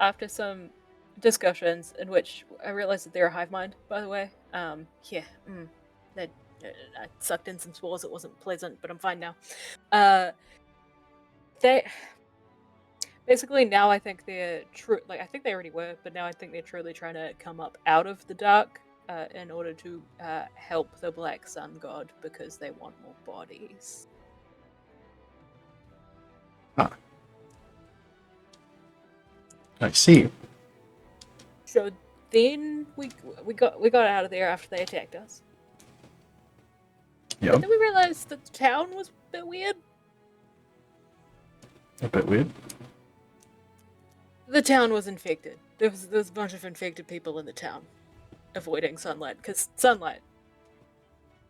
after some discussions in which I realized that they're a hive mind, by the way. That I sucked in some spores. It wasn't pleasant, but I'm fine now. They basically now I think they're true. Like I think they already were, but now I think they're truly trying to come up out of the dark in order to help the Black Sun God because they want more bodies. I see. So then we got out of there after they attacked us. Yeah. But then we realized that the town was a bit weird. A bit weird. The town was infected. There was a bunch of infected people in the town, avoiding sunlight because sunlight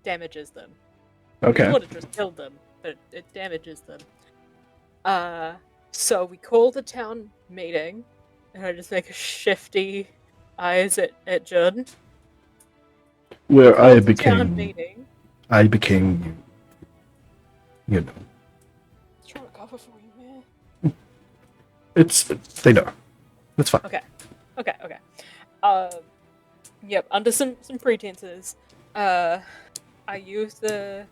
damages them. Okay. It would have just killed them, but it damages them. So we called the town meeting, and I just make a shifty eyes at Judd. Where I Called the town became, meeting. you know, Just trying to cover for you, man. they know. It's fine. Okay. Yep. Under some pretenses, I used the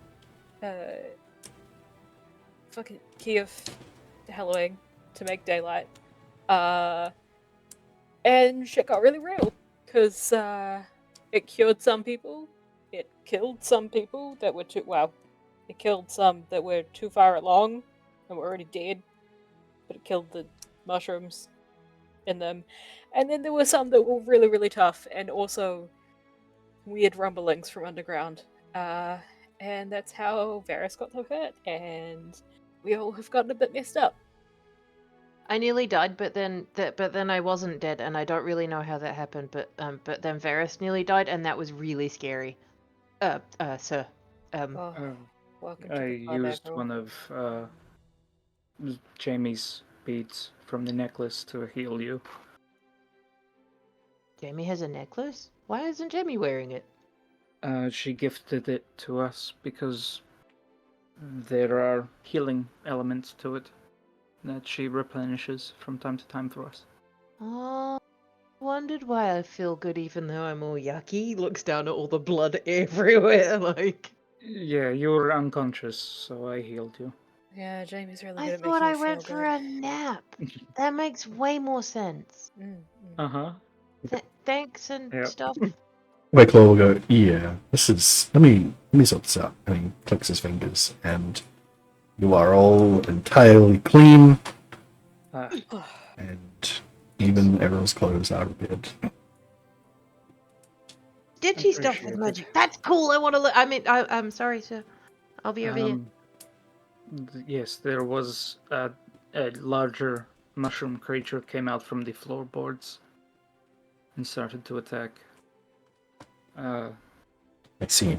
fucking key of Halloween to make daylight. And shit got really real because it cured some people. It killed some people that were too It killed some that were too far along and were already dead, but it killed the mushrooms in them. And then there were some that were really, really tough and also weird rumblings from underground. And that's how Varys got so hurt, and we all have gotten a bit messed up. I nearly died, but then I wasn't dead, and I don't really know how that happened. But then Varys nearly died, and that was really scary. Sir. Welcome I to the club, used everyone. one of Jamie's beads from the necklace to heal you. Jamie has a necklace? Why isn't Jamie wearing it? She gifted it to us because there are healing elements to it that she replenishes from time to time for us. Oh, wondered why I feel good even though I'm all yucky. Looks down at all the blood everywhere, like. Yeah, you were unconscious, so I healed you. Yeah, Jamie's really I good at thought making I you went feel for good. a nap. That makes way more sense. Uh-huh. Thanks and Yep. stuff. Wicklow will go, yeah, this is, let me sort this out. And he clicks his fingers, and you are all entirely clean, and even Errol's clothes are repaired. Did she stuff Appreciate with it. magic? That's cool. I want to look. I mean, I'm sorry, sir. I'll be over here. Yes, there was a larger mushroom creature came out from the floorboards and started to attack. I see.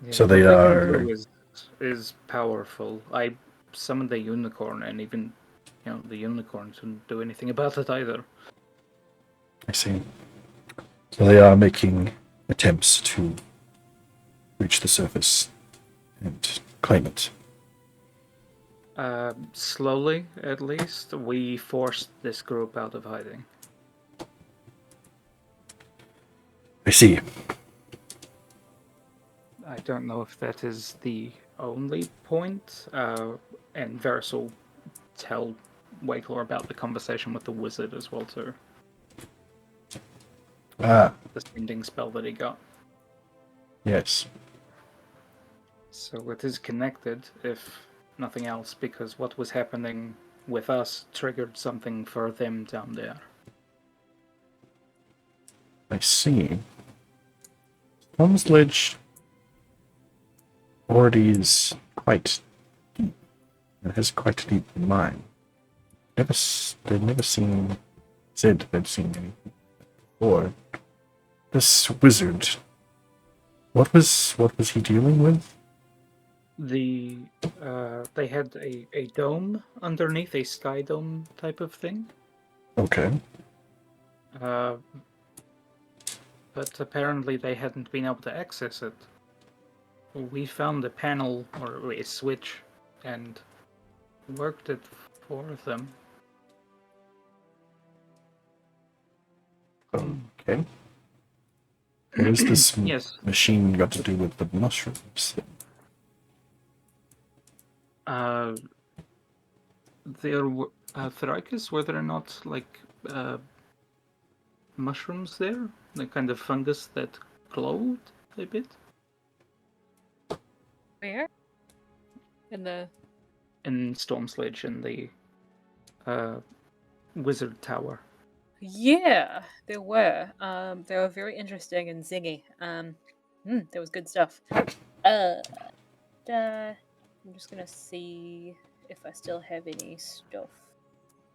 Yeah, So what they can are- do is powerful. I summoned the unicorn, and even the unicorn didn't do anything about it either. I see. So they are making attempts to reach the surface and claim it. Slowly, at least, we forced this group out of hiding. I see. I don't know if that is the only point, and Varys will tell Wakelor about the conversation with the wizard as well too. Ah, The sending spell that he got. yes. So it is connected, if nothing else, because what was happening with us triggered something for them down there. I see. Tom's Ledge already is quite deep. It has quite a deep mine. They've never said they've seen anything before. This wizard, what was he dealing with? They had a dome underneath, a sky dome type of thing. Okay. Uh, but apparently they hadn't been able to access it. We found a panel or a switch and worked it for them. Okay. What is this Yes. machine got to do with the mushrooms? There were Thrakus, were there not mushrooms there? The kind of fungus that glowed a bit? Where? In the In Storm Sledge in the Wizard Tower. Yeah, there were. They were very interesting and zingy. There was good stuff. I'm just gonna see if I still have any stuff.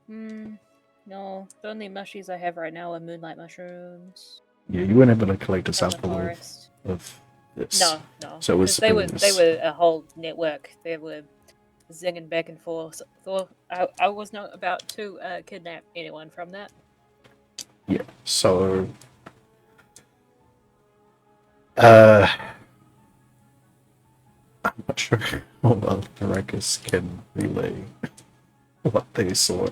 No, the only mushies I have right now are moonlight mushrooms Yeah, you weren't able to collect a from the sample forest. of this. No. So it was, Because they were a whole network. They were zinging back and forth. So I was not about to kidnap anyone from that. Yeah, so I'm not sure how well Thrakus can relay what they saw.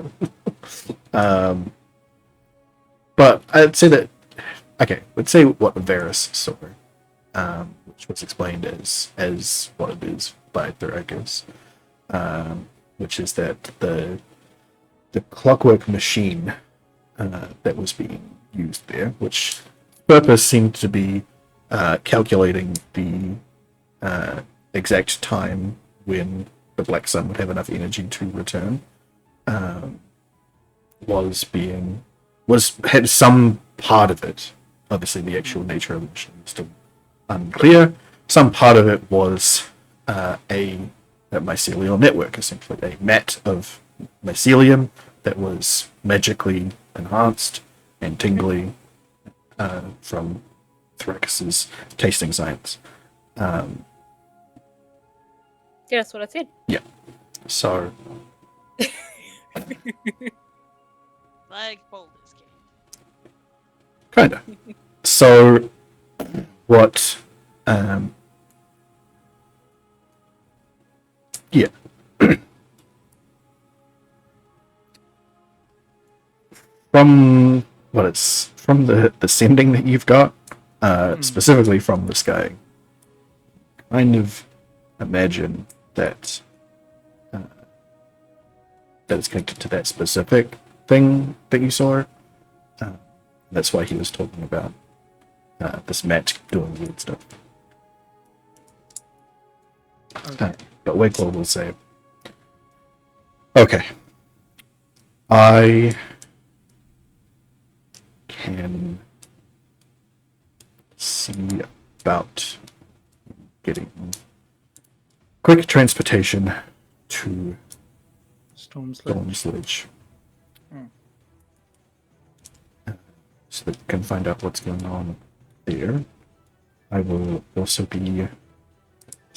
But I'd say that let's say what Varys saw, which was explained as what it is by Thrakus, which is that the clockwork machine that was being used there, which purpose seemed to be calculating the exact time when the Black Sun would have enough energy to return, had some part of it. Obviously, the actual nature of the machine is still unclear. Some part of it was a mycelial network, essentially a mat of mycelium that was magically enhanced and tingly from Thrakus's tasting science. Yeah, that's what I said. Yeah. So Like Baldur's Gate. kinda. So what yeah. From the sending that you've got, specifically from the sky, kind of imagine that that is connected to that specific thing that you saw. That's why he was talking about this mat doing weird stuff. Okay. But Wakelow will say, okay, I can see about getting quick transportation to Storm Sledge. Storm Sledge. So that you can find out what's going on there. I will also be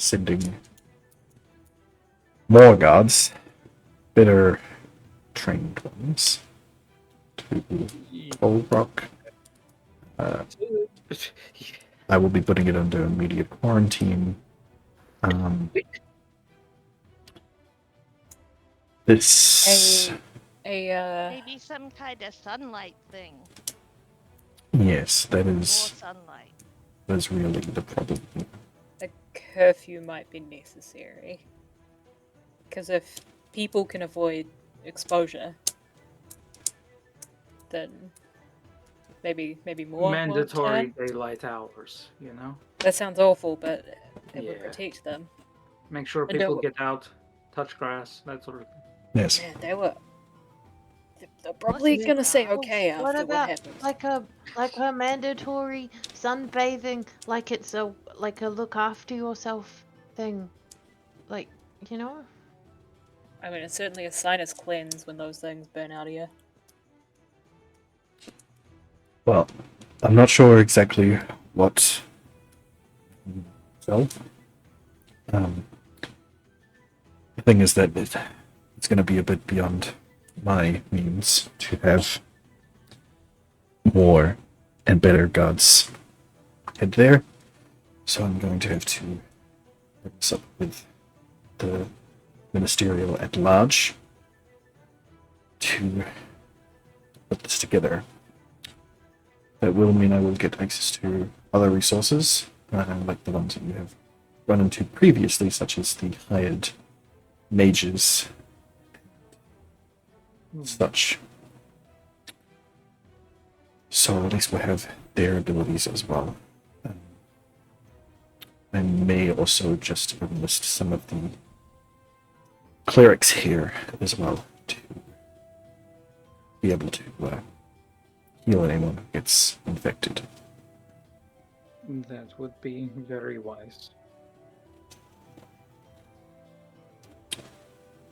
sending more guards, better trained ones, to Cold Rock. I will be putting it under immediate quarantine. This, Maybe some kind of sunlight thing. yes, that More is sunlight. really the problem. A curfew might be necessary. Because if people can avoid exposure, then maybe more won't Mandatory turn. daylight hours, you know? That sounds awful, but it would Yeah. protect them. Make sure And people don't- get out, touch grass, that sort of thing. Yes. Man, they're probably What's- gonna say Oh, okay what after about what happens. like a mandatory sunbathing, like it's a look after yourself thing, like, you know? I mean, it's certainly a sinus cleanse when those things burn out of you. Well, I'm not sure exactly what. So, the thing is that it's going to be a bit beyond my means to have more and better guards head there. So I'm going to have to bring this up with the ministerial at large to put this together. That will mean I will get access to other resources, like the ones that you have run into previously, such as the hired mages, such. So at least we'll have their abilities as well. I may also just enlist some of the clerics here as well to be able to heal anyone who gets infected. That would be very wise.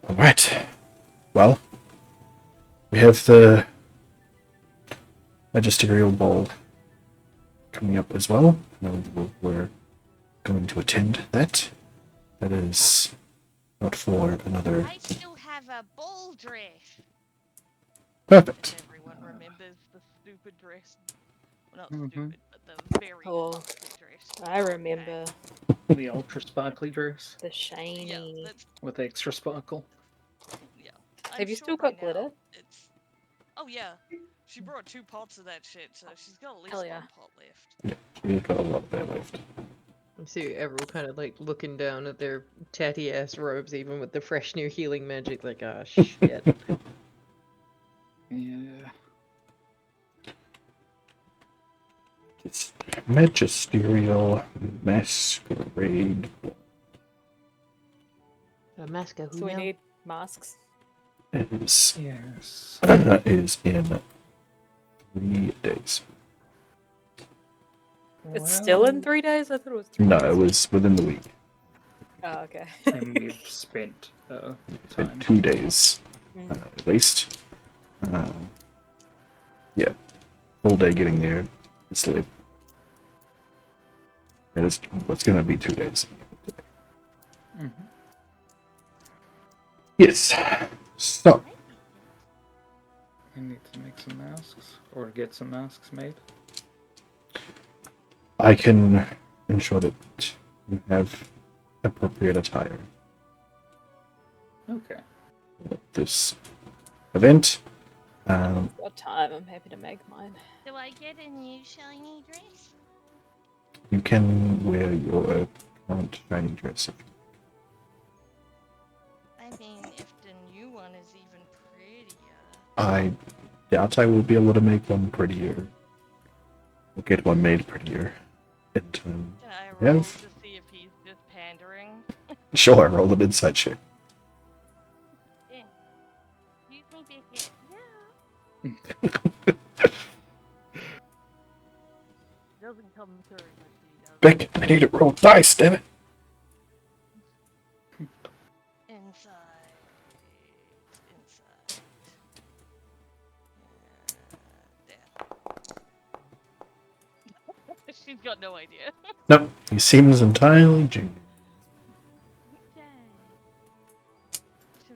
Alright. Well, we have the magisterial ball coming up as well. We're going to attend that. That is not for another. I still have a ball dress. Perfect. Everyone remembers the stupid dress. Well, not Mhm. stupid, but the very Oh, costly dress. I remember The ultra sparkly dress the Yeah, shiny. that's with extra sparkle. yeah. I'm Have you sure still by got glitter? now It's. Oh yeah, she brought 2 pots of that shit, so she's got at least Hell yeah. 1 pot left. We've got a lot there left. You see everyone kind of like looking down at their tatty ass robes, even with the fresh new healing magic, like, ah, shit. Yeah. It's magisterial masquerade. A masker, who So we now? need masks. Is Yes. is in 3 days. It's still in 3 days? I thought it was 3 No, days. it was within the week. Oh, okay. And we've spent time. 2 days, Mm. at least. Yeah, full day getting there. It's late. It's gonna be 2 days. Mhm. Yes. So We need to make some masks or get some masks made. I can ensure that you have appropriate attire Okay. at this event. What time? I'm happy to make mine. Do I get a new shiny dress? You can wear your current shiny dress. I mean, if the new one is even prettier. I doubt I will be able to make one prettier. We'll get one made prettier in time. Can I Yeah. roll to see if he's just pandering? Sure, roll an insight check. Yeah. Excuse me, Beckett. Yeah. Doesn't come through, but she does. Beck, I need to roll dice, damn it. Inside. There. She's got no idea. Nope, he seems entirely genuine.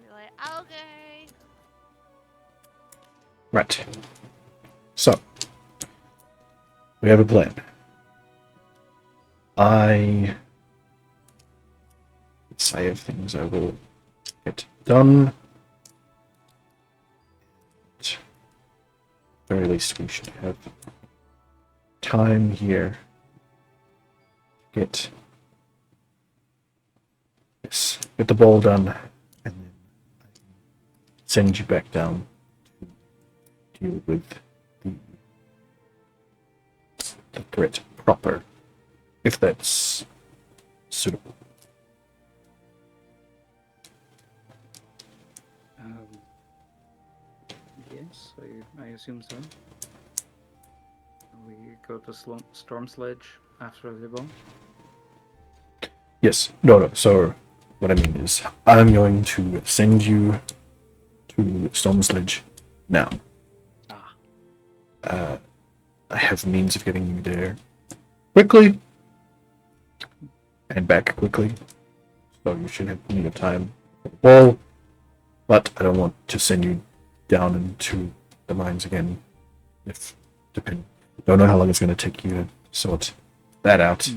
and be like, okay. Right. So, we have a plan. I have things I will get done. At the very least, we should have time here to get the ball done, and then send you back down to deal with the threat proper, if that's suitable. Yes, I assume so. We go to Storm Sledge after the ball. Yes. No. So, what I mean is, I'm going to send you to Storm Sledge now. I have means of getting you there quickly and back quickly, so you should have plenty of time for the ball. But I don't want to send you down into the mines again. Don't know how long it's going to take you to sort that out.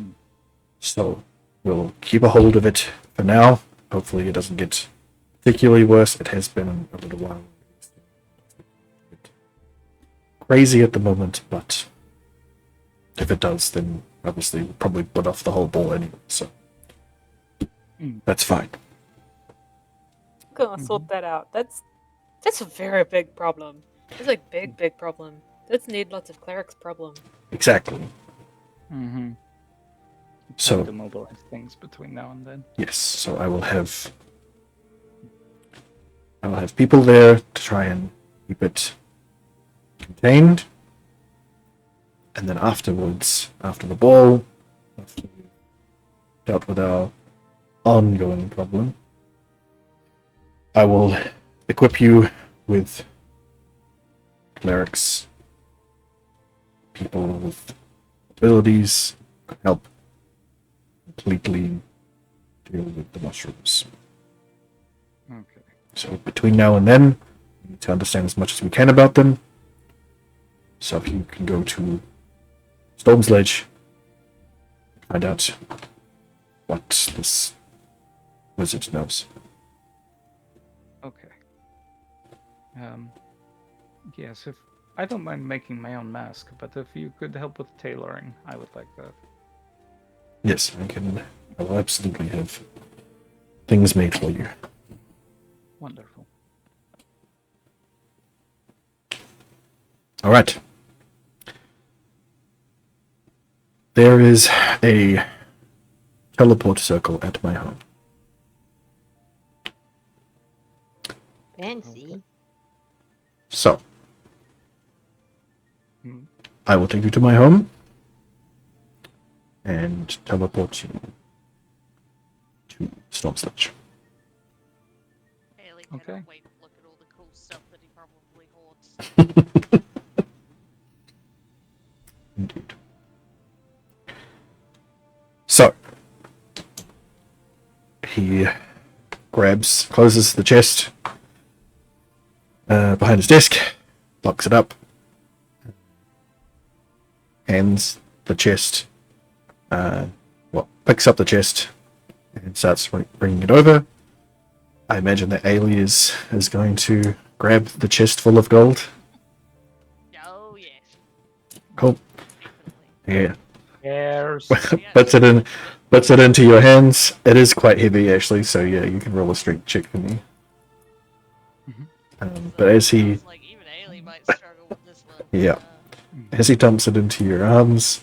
So we'll keep a hold of it for now. Hopefully it doesn't get particularly worse. It has been a little while. Crazy at the moment, but if it does, then obviously we'll probably put off the whole ball anyway. So that's fine. I'm gonna sort that out. That's a very big problem. It's like big problem. That's need lots of clerics problem. Exactly. Mm-hmm. So to mobilize things between now and then. yes, so I will have people there to try and keep it contained, and then afterwards, after the ball, after we've dealt with our ongoing problem, I will equip you with clerics, people with abilities, can help completely deal with the mushrooms. Okay. So between now and then, we need to understand as much as we can about them. So if you can go to Storm Sledge, find out what this wizard knows. Okay. Yes, if I don't mind making my own mask, but if you could help with tailoring, I would like that. Yes, I will absolutely have things made for you. Wonderful. All right. There is a teleport circle at my home. Fancy. So, Hmm. I will take you to my home and teleport you to Storm Sledge. Haley cannot Okay. wait to look at all the cool stuff that he probably hoards. Indeed. So, he closes the chest behind his desk, locks it up, hands the chest, picks up the chest and starts bringing it over. I imagine that Ailey is going to grab the chest full of gold. Oh, yes. Cool. Definitely. Yeah. Yes. puts it into your hands. It is quite heavy, actually, so yeah, you can roll a strength check for me. But as he, Sounds like even Haley might struggle with this one. Yeah. as he dumps it into your arms,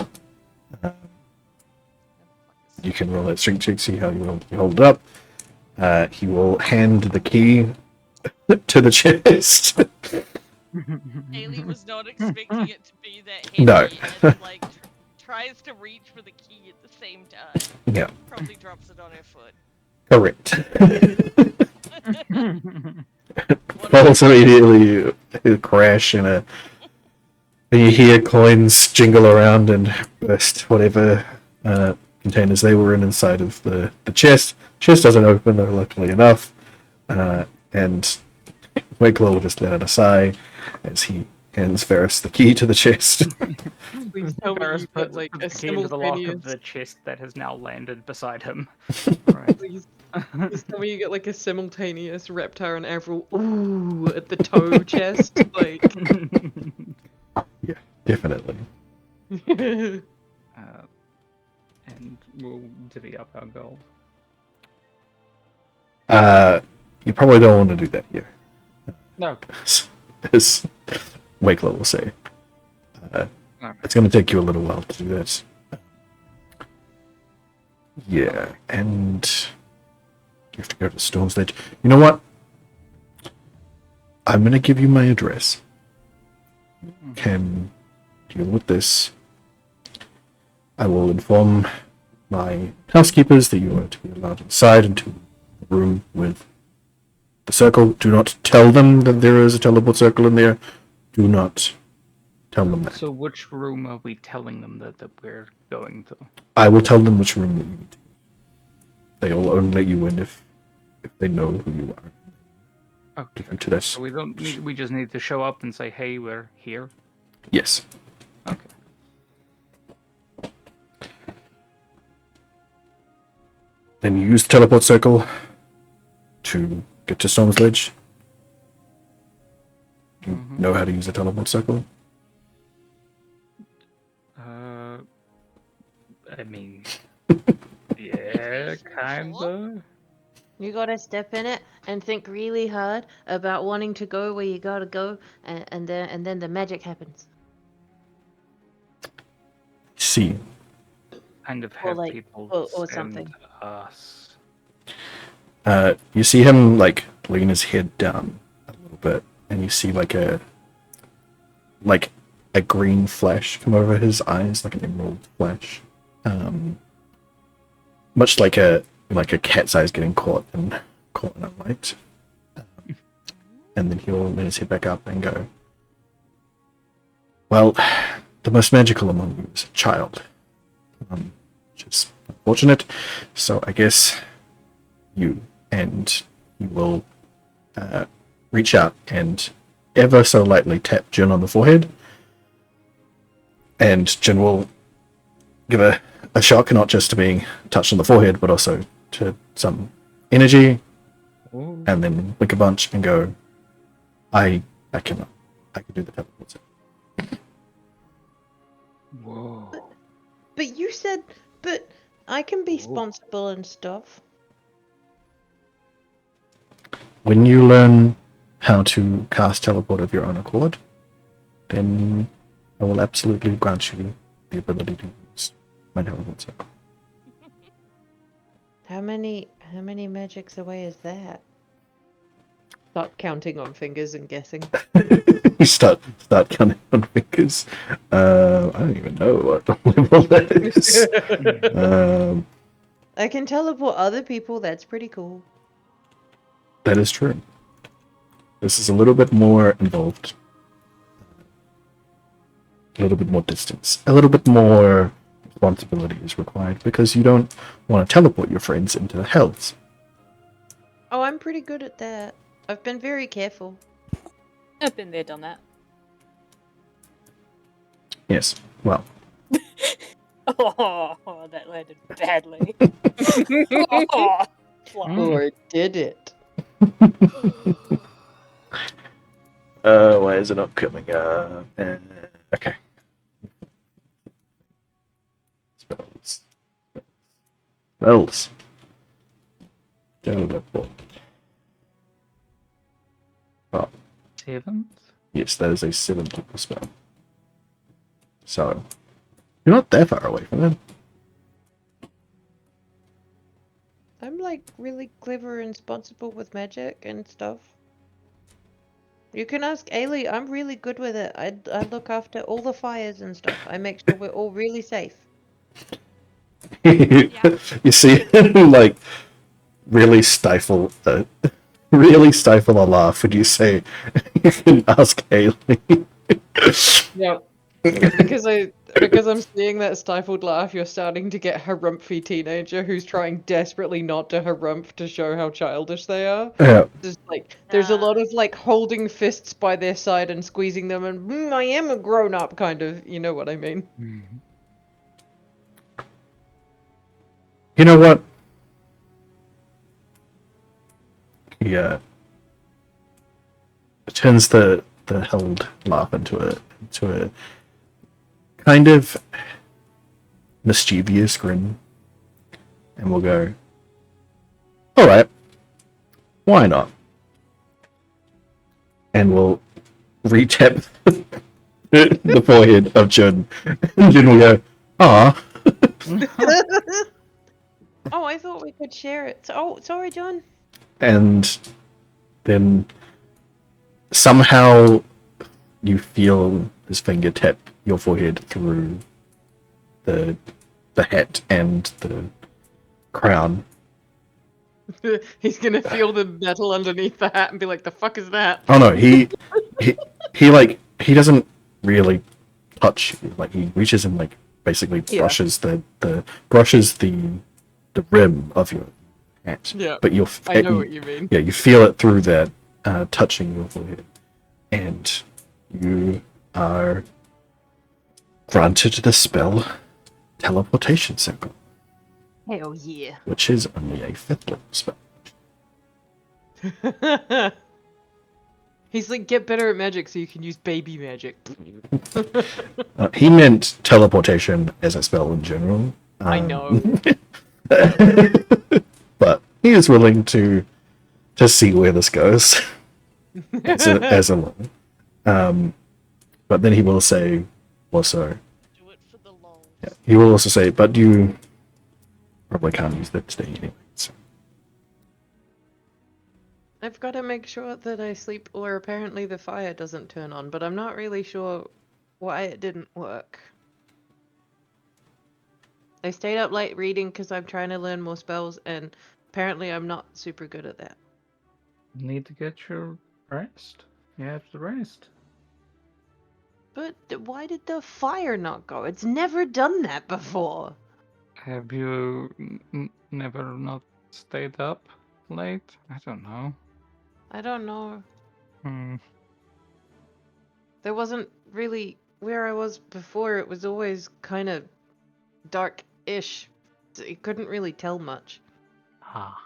you can roll that strength check, see how you hold it up. He will hand the key to the chest. Haley was not expecting it to be that heavy. No. And, like, tries to reach for the key at the same time. Yeah, Probably drops it on her foot. correct. What Falls immediately, you crash and you hear coins jingle around and burst whatever containers they were inside of the chest. Chest doesn't open, though, luckily enough. And Wiggler will just let out a sigh as he hands Varys the key to the chest. Please tell me Varys you puts get like a the key into the lock of simultaneous. the chest that has now landed beside him. Right. Please tell me you get like a simultaneous Reptar and Avril ooh at the toe chest. Like Yeah, definitely. And we'll divvy up our gold. You probably don't want to do that here, No. as Wiggler will say. Alright. It's going to take you a little while to do that. Yeah, and you have to go to Storm's Edge. You know what? I'm going to give you my address. Can deal with this. I will inform my housekeepers that you are to be allowed inside into the room with the circle. Do not tell them that there is a teleport circle in there. Do not tell them that. So which room are we telling them that we're going to? I will tell them which room that you need. They will only let you in if they know who you are. Okay. To this. So we don't need. We just need to show up and say, "Hey, we're here." Yes. Okay. Then you use the teleport circle to get to Storm's Ledge. You know how to use a teleport circle? I mean, yeah, kinda. you gotta step in it and think really hard about wanting to go where you gotta go, and then the magic happens. See, Kind of Or have like- people or send something. us. you see him like lean his head down a little bit, and you see like a green flash come over his eyes, like an emerald flash, much like a cat's eyes getting caught in a light. And then he'll let his head back up and go, "Well, the most magical among you is a child, which is unfortunate. So I guess you will reach out and ever so lightly tap Jin on the forehead, and Jin will give a shock, not just to being touched on the forehead, but also to some energy, and then blink a bunch and go, I can do the teleport." Whoa. But you said, but I can be Whoa. responsible and stuff. When you learn how to cast teleport of your own accord, then I will absolutely grant you the ability to use my teleport circle. How many magics away is that? Start counting on fingers and guessing. You start counting on fingers. I don't even know what level that is. I can teleport other people. That's pretty cool. That is true. This is a little bit more involved. A little bit more distance. A little bit more responsibility is required because you don't want to teleport your friends into the hells. Oh, I'm pretty good at that. I've been very careful. I've been there, done that. Yes. Well, Oh, that landed badly. Oh, plop. Or did it? why is it not coming up? Okay. Spells. Teleport. Oh, 7th? yes, that is a 7th level spell. So, you're not that far away from it. I'm like really clever and responsible with magic and stuff. You can ask Ailey. I'm really good with it. I look after all the fires and stuff. I make sure we're all really safe. You see him like really stifle a laugh when you say you can ask Haley. Yep. Because I'm seeing that stifled laugh, you're starting to get harumphy teenager who's trying desperately not to harumph to show how childish they are. Yeah. Just like there's a lot of like holding fists by their side and squeezing them and I am a grown up kind of, you know what I mean. You know what? He turns the held laugh into a kind of mischievous grin, and we'll go. All right, why not? And we'll re-tap the forehead of Jun, and Jun will go, "Ah." Oh, I thought we could share it. Oh, sorry, John. And then somehow you feel his finger tap your forehead through the hat and the crown. He's gonna feel the metal underneath the hat and be like, "The fuck is that?" Oh no, he doesn't really touch you. Like he reaches and like basically brushes the rim of your hat. Yeah, but I know what you mean. Yeah, you feel it through that, touching your forehead, and you are granted the spell Teleportation Circle, Hell yeah. which is only a 5th level spell. He's like, get better at magic so you can use baby magic. He meant teleportation as a spell in general. I know. But he is willing to see where this goes as a law. But then he will say also, Do it for the lol. yeah, he will also say, but you probably can't use that today anyway. So. I've got to make sure that I sleep, or apparently the fire doesn't turn on, but I'm not really sure why it didn't work. I stayed up late reading because I'm trying to learn more spells, and apparently I'm not super good at that. Need to get your rest. You have to rest. But why did the fire not go? It's never done that before. Have you never not stayed up late? I don't know. I don't know. Hmm. There wasn't really where I was before. It was always kind of dark-ish. So you couldn't really tell much. Ah.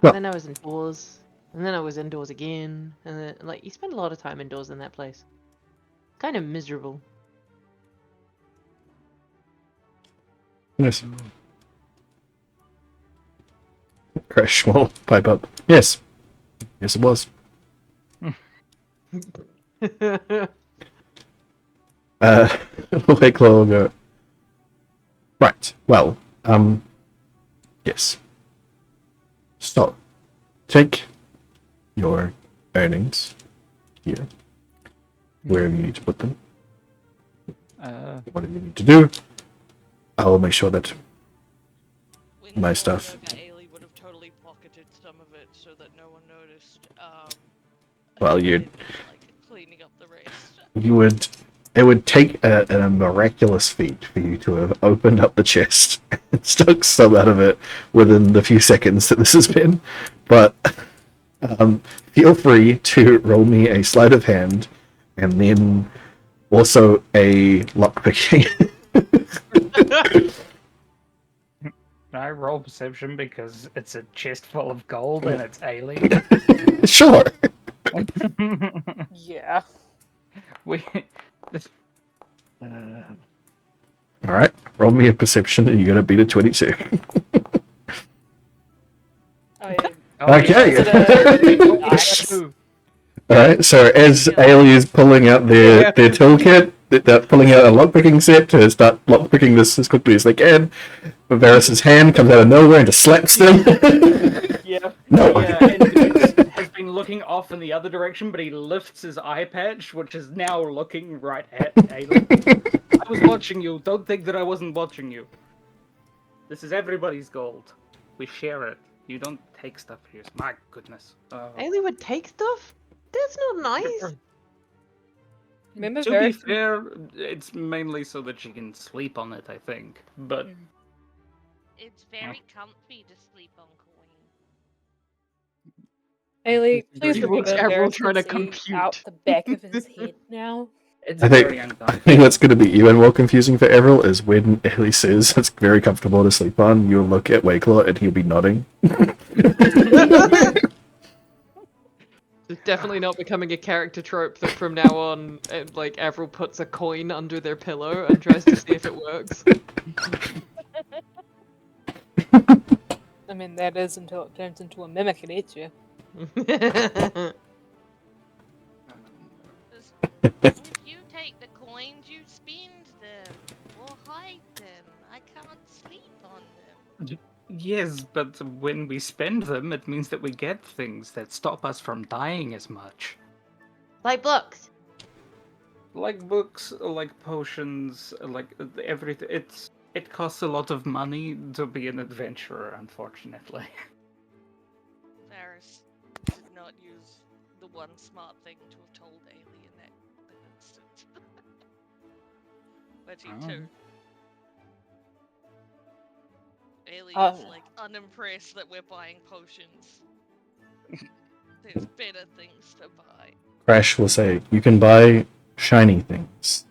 Well- Then I was indoors, and then I was indoors again, and then like you spend a lot of time indoors in that place. Kind of miserable. Yes. Crash will pipe up. Yes. Yes, it was. Wakela will go. Right. Well, yes. So, take your earnings here, wherever you need to put them. Whatever you need to do, I will make sure that When My the stuff. Ailey would have totally pocketed some of it so that no one noticed. Well, and you'd- like cleaning up the rest. you would. It would take a miraculous feat for you to have opened up the chest and stuck some out of it within the few seconds that this has been. But feel free to roll me a sleight of hand and then also a lockpicking. I roll perception because it's a chest full of gold and it's alien. Sure. Yeah. we. All right. Roll me a perception, and you got to beat a 22. Okay. Nice. All right. So as Ailey is pulling out their toolkit, they're pulling out a lockpicking set to start lockpicking this as quickly as they can. Varys's hand comes out of nowhere and just slaps them. Yeah. No. Yeah, and Vince has been looking off in the other direction, but he lifts his eye patch, which is now looking right at Ailey. I was watching you. Don't think that I wasn't watching you. This is everybody's gold. We share it. You don't take stuff here. My goodness. Ailey would take stuff? That's not nice. Remember To be Varys? fair, it's mainly so that she can sleep on it, I think. But Mm. It's very comfy to sleep on coin. Ailey, please He remember wants everyone Varys trying can to see out compute. the back of his head now. it's I very think uncomfortable. what's going to be even more confusing for Avril is when Ellie says it's very comfortable to sleep on, you'll look at Wakelaw and he'll be nodding. It's definitely not becoming a character trope that from now on, like Avril puts a coin under their pillow and tries to see if it works. I mean, that is until it turns into a mimic and eats you. If you take the coins, you spend them or hide them. I can't sleep on them. Yes, but when we spend them, it means that we get things that stop us from dying as much. Like books. Like books, like potions, like everything. It costs a lot of money to be an adventurer, unfortunately. Varys did not use the one smart thing to have told Ailey in that instant. But he too. Ailey is like unimpressed that we're buying potions. There's better things to buy. Crash will say, you can buy shiny things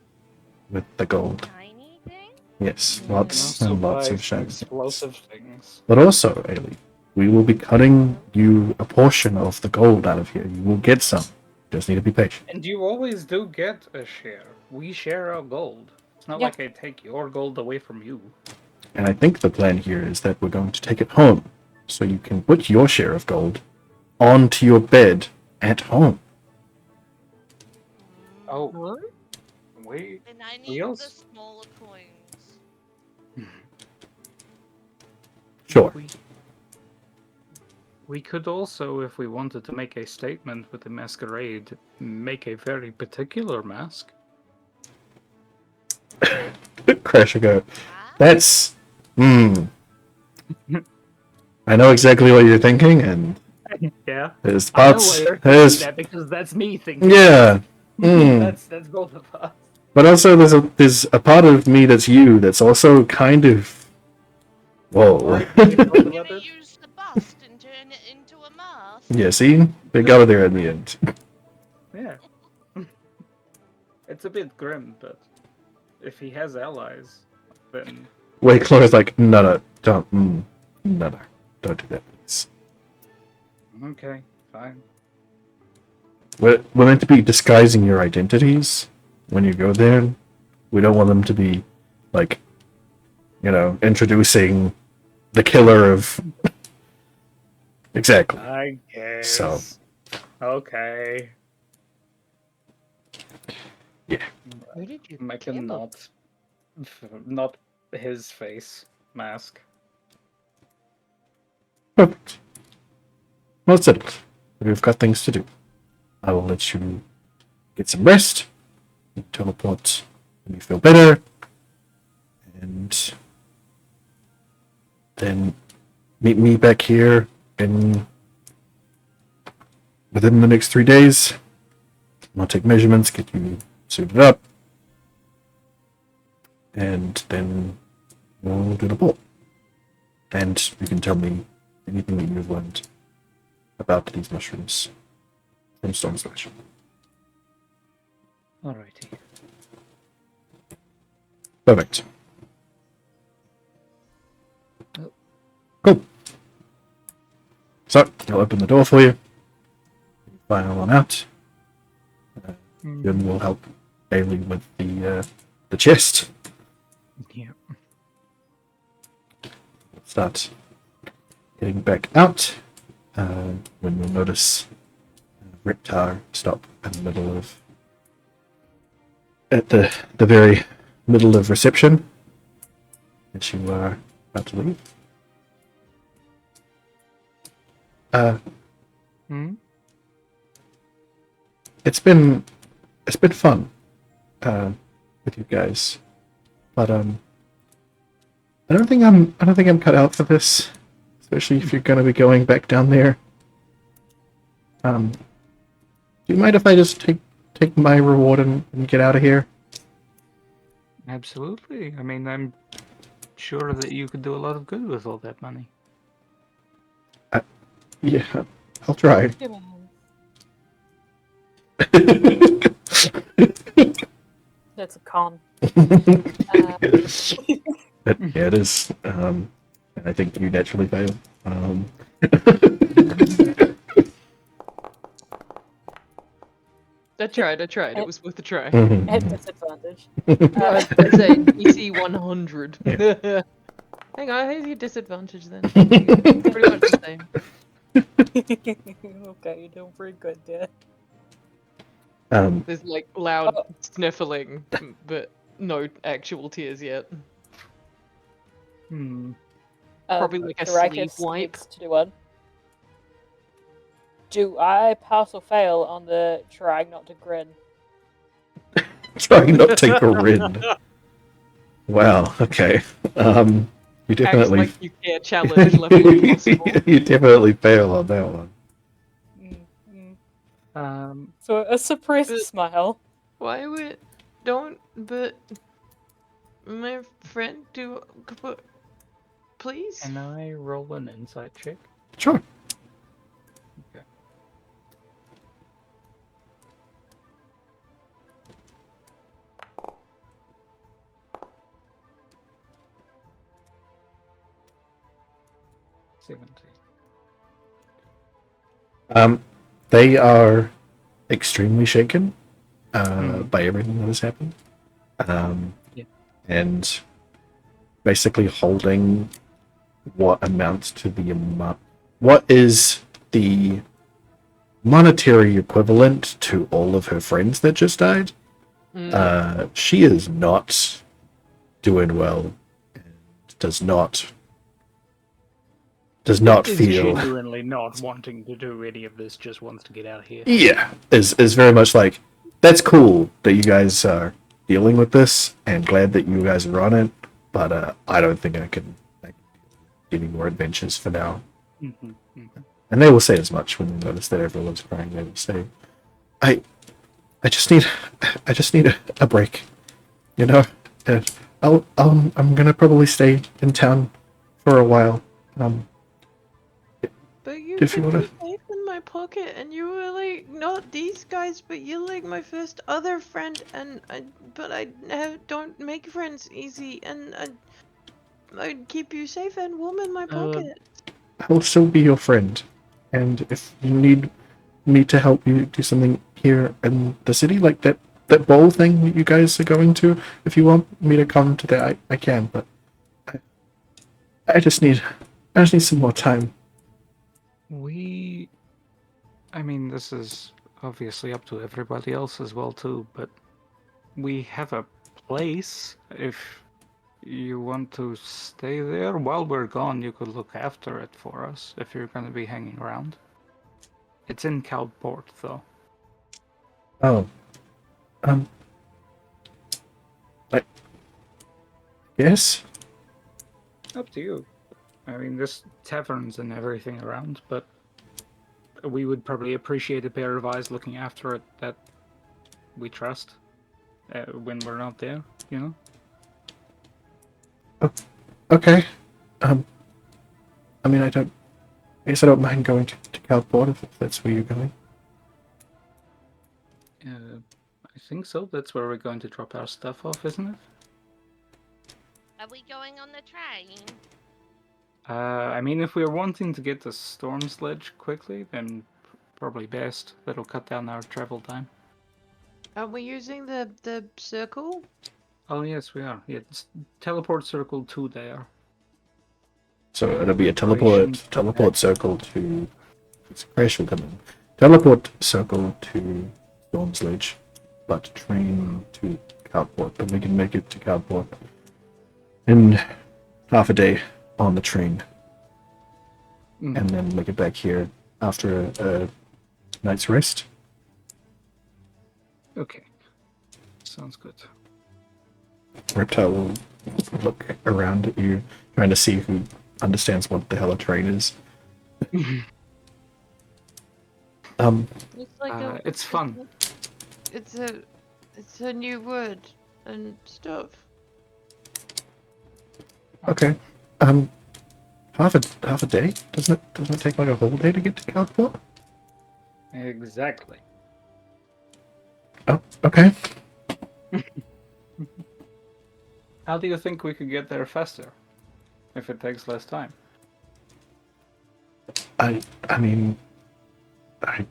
with the gold. Tiny thing? Yes, And lots also and lots buy of shiny things. explosive things. But also, Ailey, we will be cutting you a portion of the gold out of here. You will get some. Just need to be patient. And you always do get a share. We share our gold. It's not Yeah. like I take your gold away from you. And I think the plan here is that we're going to take it home. So you can put your share of gold onto your bed at home. Oh, What? wait. And I need the else? smaller coins. Sure. We could also, if we wanted to make a statement with the masquerade, make a very particular mask. Crash will go, Ah, that's... I know exactly what you're thinking, and Yeah. there's I know parts... why you're thinking There's... that because that's me thinking. Yeah. That's both of us. But also, there's a part of me that's you that's also kind of... Whoa. Alright, can we talk I'm about gonna it? use the bust and turn it into a mask. Yeah, see? They got it there in the end. Yeah. It's a bit grim, but if he has allies, then Wait, Chloe's like, no, don't... no, don't do that, please. okay, fine. We're meant to be disguising your identities when you go there. We don't want them to be, like, you know, introducing the killer of... Exactly. I guess. So. Okay. Yeah. Where did you Make get him them? not his face mask. Perfect. Well, it's settled. We've got things to do. I will let you get some rest, teleport when you feel better, and then meet me back here within the next 3 days. I'll take measurements, get you suited up, and then we'll do the poll. And you can tell me anything that you've learned about these mushrooms from Storm Splash. Alrighty. Perfect. Oh. Cool. So, I'll open the door for you. Final one out. Then we'll help Bailey with the chest. Yeah. Start getting back out. When you'll notice Reptar stop in the middle of... at the very middle of reception. As you are about to leave. It's been fun with you guys, but I don't think I'm cut out for this, especially if you're gonna be going back down there. Do you mind if I just take take my reward and get out of here? Absolutely. I mean, I'm sure that you could do a lot of good with all that money. Yeah, I'll try. Give me That's a con. But yeah, it is. And I think you naturally fail. I tried. It was worth a try. At disadvantage. I'd say DC 100. Yeah. Hang on, here's your disadvantage then. Pretty much the same. Okay, you're doing pretty good there. There's like loud sniffling, but no actual tears yet. Probably like a sleep wipe. To do one. Do I pass or fail on the try not to grin? Try not to grin. Wow. Okay. You Acts definitely. like you can't challenge level impossible. You definitely fail on that one. So a suppressed smile. Why would but my friend do please? Can I roll an insight check? Sure. Okay. They are extremely shaken by everything that has happened. Yeah. And basically holding what amounts to the amount. What is the monetary equivalent to all of her friends that just died? She is not doing well. And does not Is feel genuinely not wanting to do any of this, just wants to get out of here. Yeah, is very much like, that's cool that you guys are dealing with this, and glad that you guys are on it, but I don't think I can do any more adventures for now. And they will say as much when they notice that everyone's crying. They will say, I just need a break, you know. And I'm gonna probably stay in town for a while. But you If you put wanna- the knife in my pocket, and you were like, not these guys, but you're like my first other friend, and I don't make friends easy, and I'd keep you safe and warm in my pocket. I will still be your friend, and if you need me to help you do something here in the city, like that bowl thing that you guys are going to, if you want me to come to that, I can. But I just need some more time. I mean, this is obviously up to everybody else as well too, but we have a place. If you want to stay there while we're gone, you could look after it for us if you're going to be hanging around. It's in Calport, though. Oh, yes. Up to you. I mean, there's taverns and everything around, but we would probably appreciate a pair of eyes looking after it that we trust when we're not there, you know? Okay. I mean, I guess I don't mind going to Calport if that's where you're going. I think so. That's where we're going to drop our stuff off, isn't it? Are we going on the train? I mean, if we're wanting to get the storm sledge quickly, then probably best. That'll cut down our travel time. Are we using the circle? Oh, yes, we are. Yeah, it's teleport circle to there. So it'll be a teleport circle to. Crash will come in. Teleport circle to Storm Sledge, but train to Calport. But we can make it to Calport in half a day on the train, and then make it back here after a night's rest. Okay, sounds good. Reptile will look around at you, trying to see who understands what the hell a train is. It's like It's fun. it's a new word and stuff. Okay. Half a day? Doesn't it take like a whole day to get to Cloudport? Exactly. Oh, okay. How do you think we could get there faster? If it takes less time? I mean, I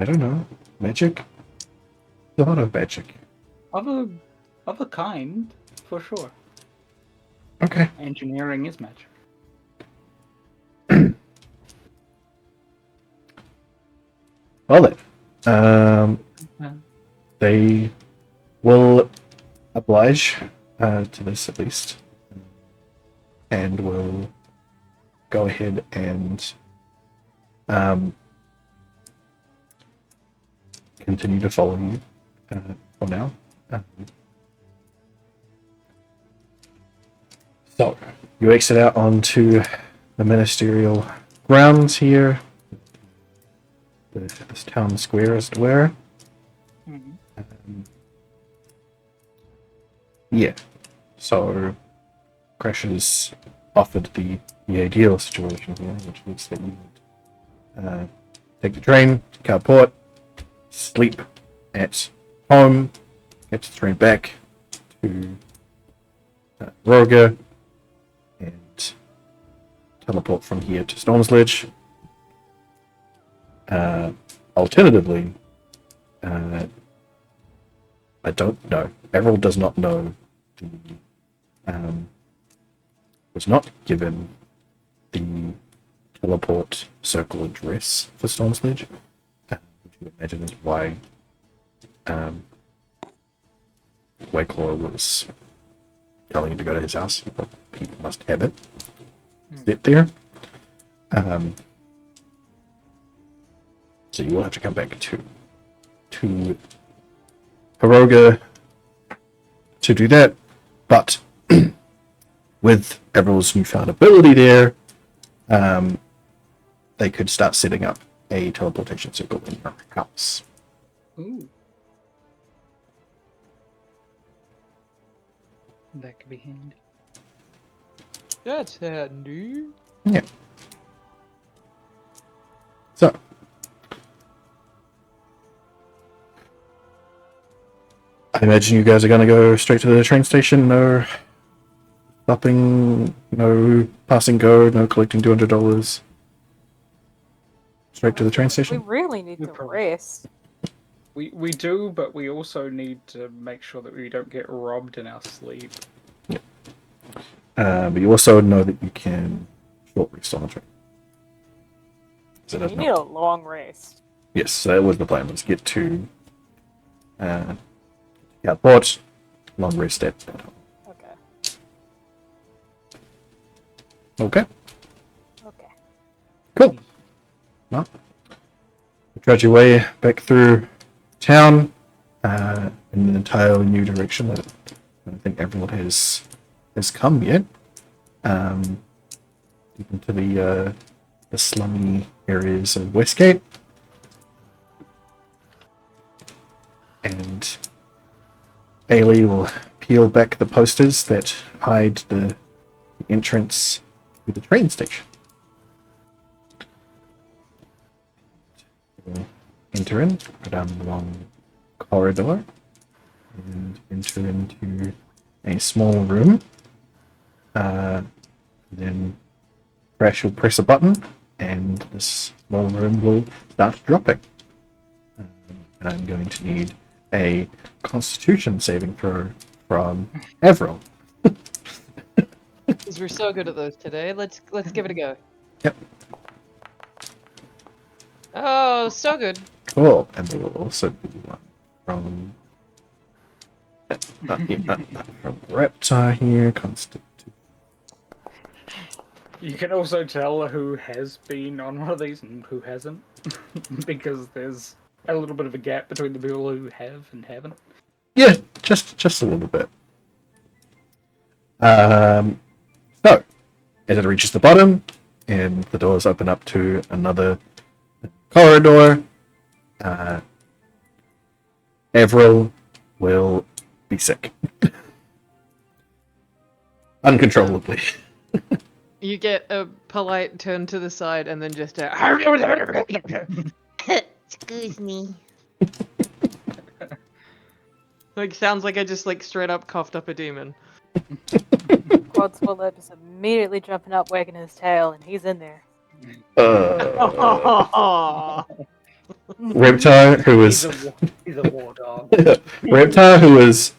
don't know. Magic? A lot of magic. Of a kind, for sure. Okay. Engineering is magic. Well then, Yeah. they will oblige to this at least, and will go ahead and continue to follow you for now. So you exit out onto the ministerial grounds here. This town square, as it were. Mhm. Yeah. So Crash has offered the ideal situation here, which is that you would take the train to Cowport, sleep at home, get the train back to Roga, and teleport from here to Stormsledge. Alternatively, I don't know. Errol does not know. Was not given the teleport circle address for Stormsledge, which you imagine is why Wayclaw was telling you to go to his house. But he must have it. Sit there. So you will have to come back to Hiroga to do that, but with Everill's newfound ability there, they could start setting up a teleportation circle in your house. Ooh. That could be handy. That's handy. Yeah. So, I imagine you guys are going to go straight to the train station. No stopping, no passing go, no collecting $200. Straight to the train We station. really need We to probably- rest. We do, but we also need to make sure that we don't get robbed in our sleep. But you also know that you can short rest on the train. So You that's need not, a long rest. yes, so that was the plan, was get to Outport, long rest at home. Okay. Okay, Okay. cool. Well, you trudge your way back through town in an entirely new direction that I don't think everyone has come yet. Deep into the slummy areas of Westgate. And Bailey will peel back the posters that hide the entrance to the train station. You'll enter in, go down the long corridor, and enter into a small room. Then Crash will press a button, and this small room will start dropping. And I'm going to need a Constitution saving throw from Avril. Because we're so good at those today. Let's give it a go. Yep. Oh, so good. Cool. And there will also be one from from Reptar here. Constitution. You can also tell who has been on one of these and who hasn't, because there's a little bit of a gap between the people who have and haven't. Yeah, just a little bit. So, as it reaches the bottom, and the doors open up to another corridor, Avril will be sick. Uncontrollably. You get a polite turn to the side and then just a excuse me. Like sounds like I just like straight up coughed up a demon. Quadswallow just immediately jumping up, wagging his tail, and he's in there. Reptar, who is He's a war dog. Reptar, who is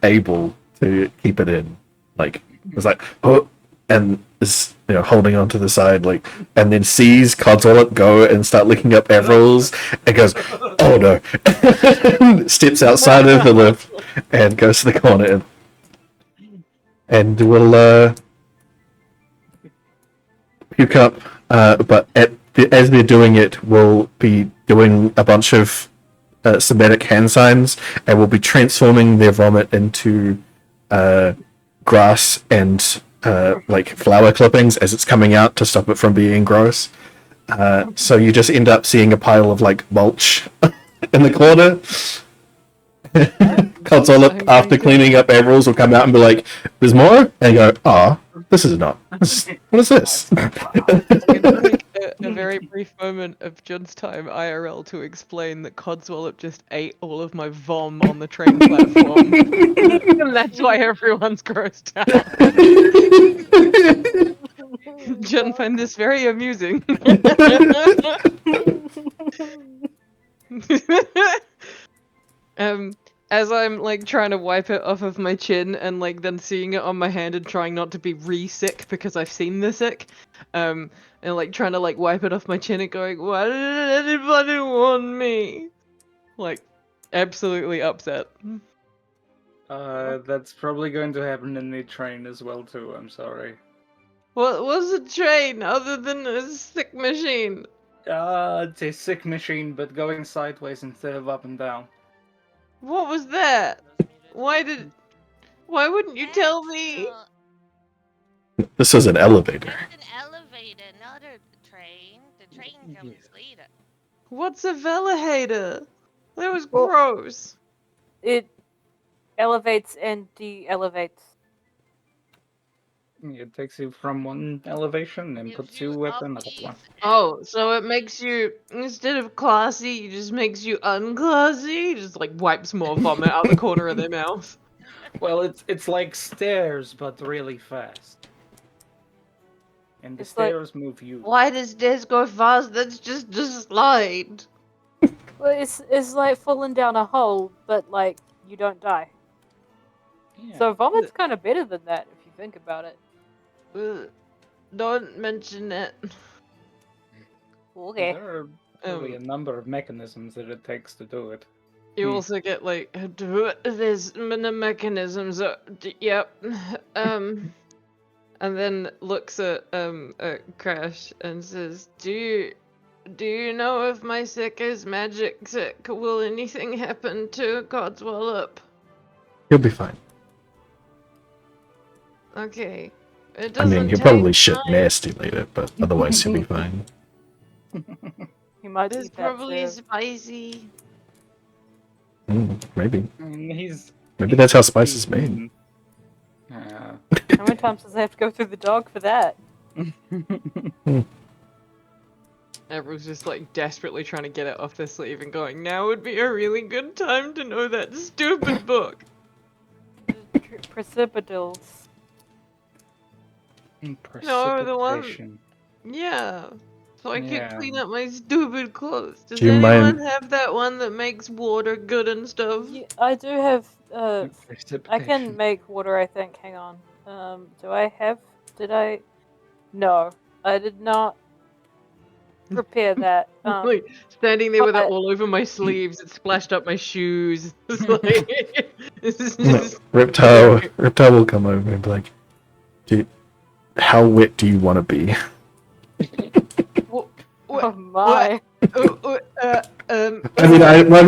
able to keep it in, like was like oh, and is holding on to the side, like, and then sees Codswallop go and start licking up Avril's, and goes, oh no, steps outside of the lift and goes to the corner and will puke up, but as they're doing it, we'll be doing a bunch of somatic hand signs, and we'll be transforming their vomit into grass and like flower clippings as it's coming out to stop it from being gross. So you just end up seeing a pile of like mulch in the corner. Codswallop, after cleaning up Avril's, will come out and be like, "There's more," and go, "Ah, this is not. What is this?" Take a very brief moment of John's time IRL to explain that Codswallop just ate all of my vom on the train platform, and that's why everyone's grossed out. John find this very amusing. As I'm like trying to wipe it off of my chin and like then seeing it on my hand and trying not to be re-sick because I've seen the sick, and like trying to like wipe it off my chin and going, why did anybody warn me? Like, absolutely upset. That's probably going to happen in the train as well too, I'm sorry. What was a train other than a sick machine? It's a sick machine, but going sideways instead of up and down. What was that? Why wouldn't you tell me? This is an elevator. That's an elevator, not a train. The train comes later. What's a velahator? That was gross. It elevates and de-elevates. It takes you from one elevation and puts you at another one. Oh, so it makes you, instead of classy, it just makes you unclassy? Just like wipes more vomit out the corner of their mouth. Well, it's like stairs, but really fast. And the It's like- stairs move you. Why does this go fast? That's just a slide. Well, it's like falling down a hole, but like you don't die. Yeah. So vomit's kind of better than that if you think about it. Don't mention it. Okay. There are probably a number of mechanisms that it takes to do it. You also get like, there's the mechanisms, yep. And then looks at Crash and says, Do you know if my sick is magic sick? Will anything happen to Codswallop? He'll be fine. Okay. It I doesn't mean, he'll take probably shit time. nasty later, but otherwise he'll be fine. He might It's eat that probably too. spicy. Maybe. I mean, Maybe that's how spice is made. Yeah. How many times does I have to go through the dog for that? Everyone's just like desperately trying to get it off their sleeve and going, now would be a really good time to know that stupid book. Precipitals. No, the one- Precipitation. Yeah. So I Yeah. can clean up my stupid clothes. Does Do you anyone mind- have that one that makes water good and stuff? Yeah, I do have. I Precipitation. can make water. I think. Hang on. Do I have? Did I? No, I did not prepare that. Like standing there with it but- all over my sleeves, it splashed up my shoes. It's like, this is just Reptile will come over and be like, "Dude, how wet do you want to be?" Oh what? my! I mean, I know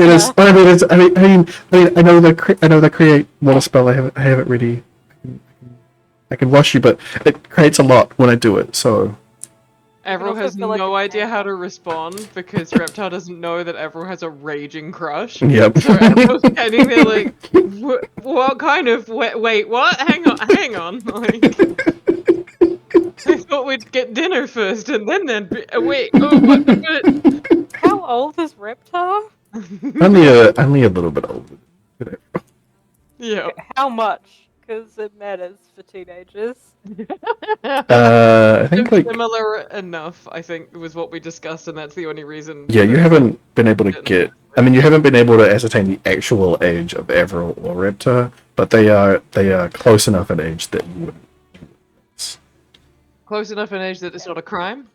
the create water spell. I have it ready. I can wash you, but it creates a lot when I do it. So Avril also has feel like no it's idea how Santa. to respond because Reptar doesn't know that Avril has a raging crush. Yep. So Avril's standing there like, what kind of, wait, what? Hang on. Like, I thought we'd get dinner first and then there'd be, wait, oh, what? How old is Reptar? Only a little bit older. Yeah. How much? Because it matters for teenagers. I think like Similar enough, I think, was what we discussed, and that's the only reason. yeah, you that- haven't been able to get. I mean, you haven't been able to ascertain the actual age of Avril or Reptar, but they are close enough in age that you would. Close enough in age that it's not a crime.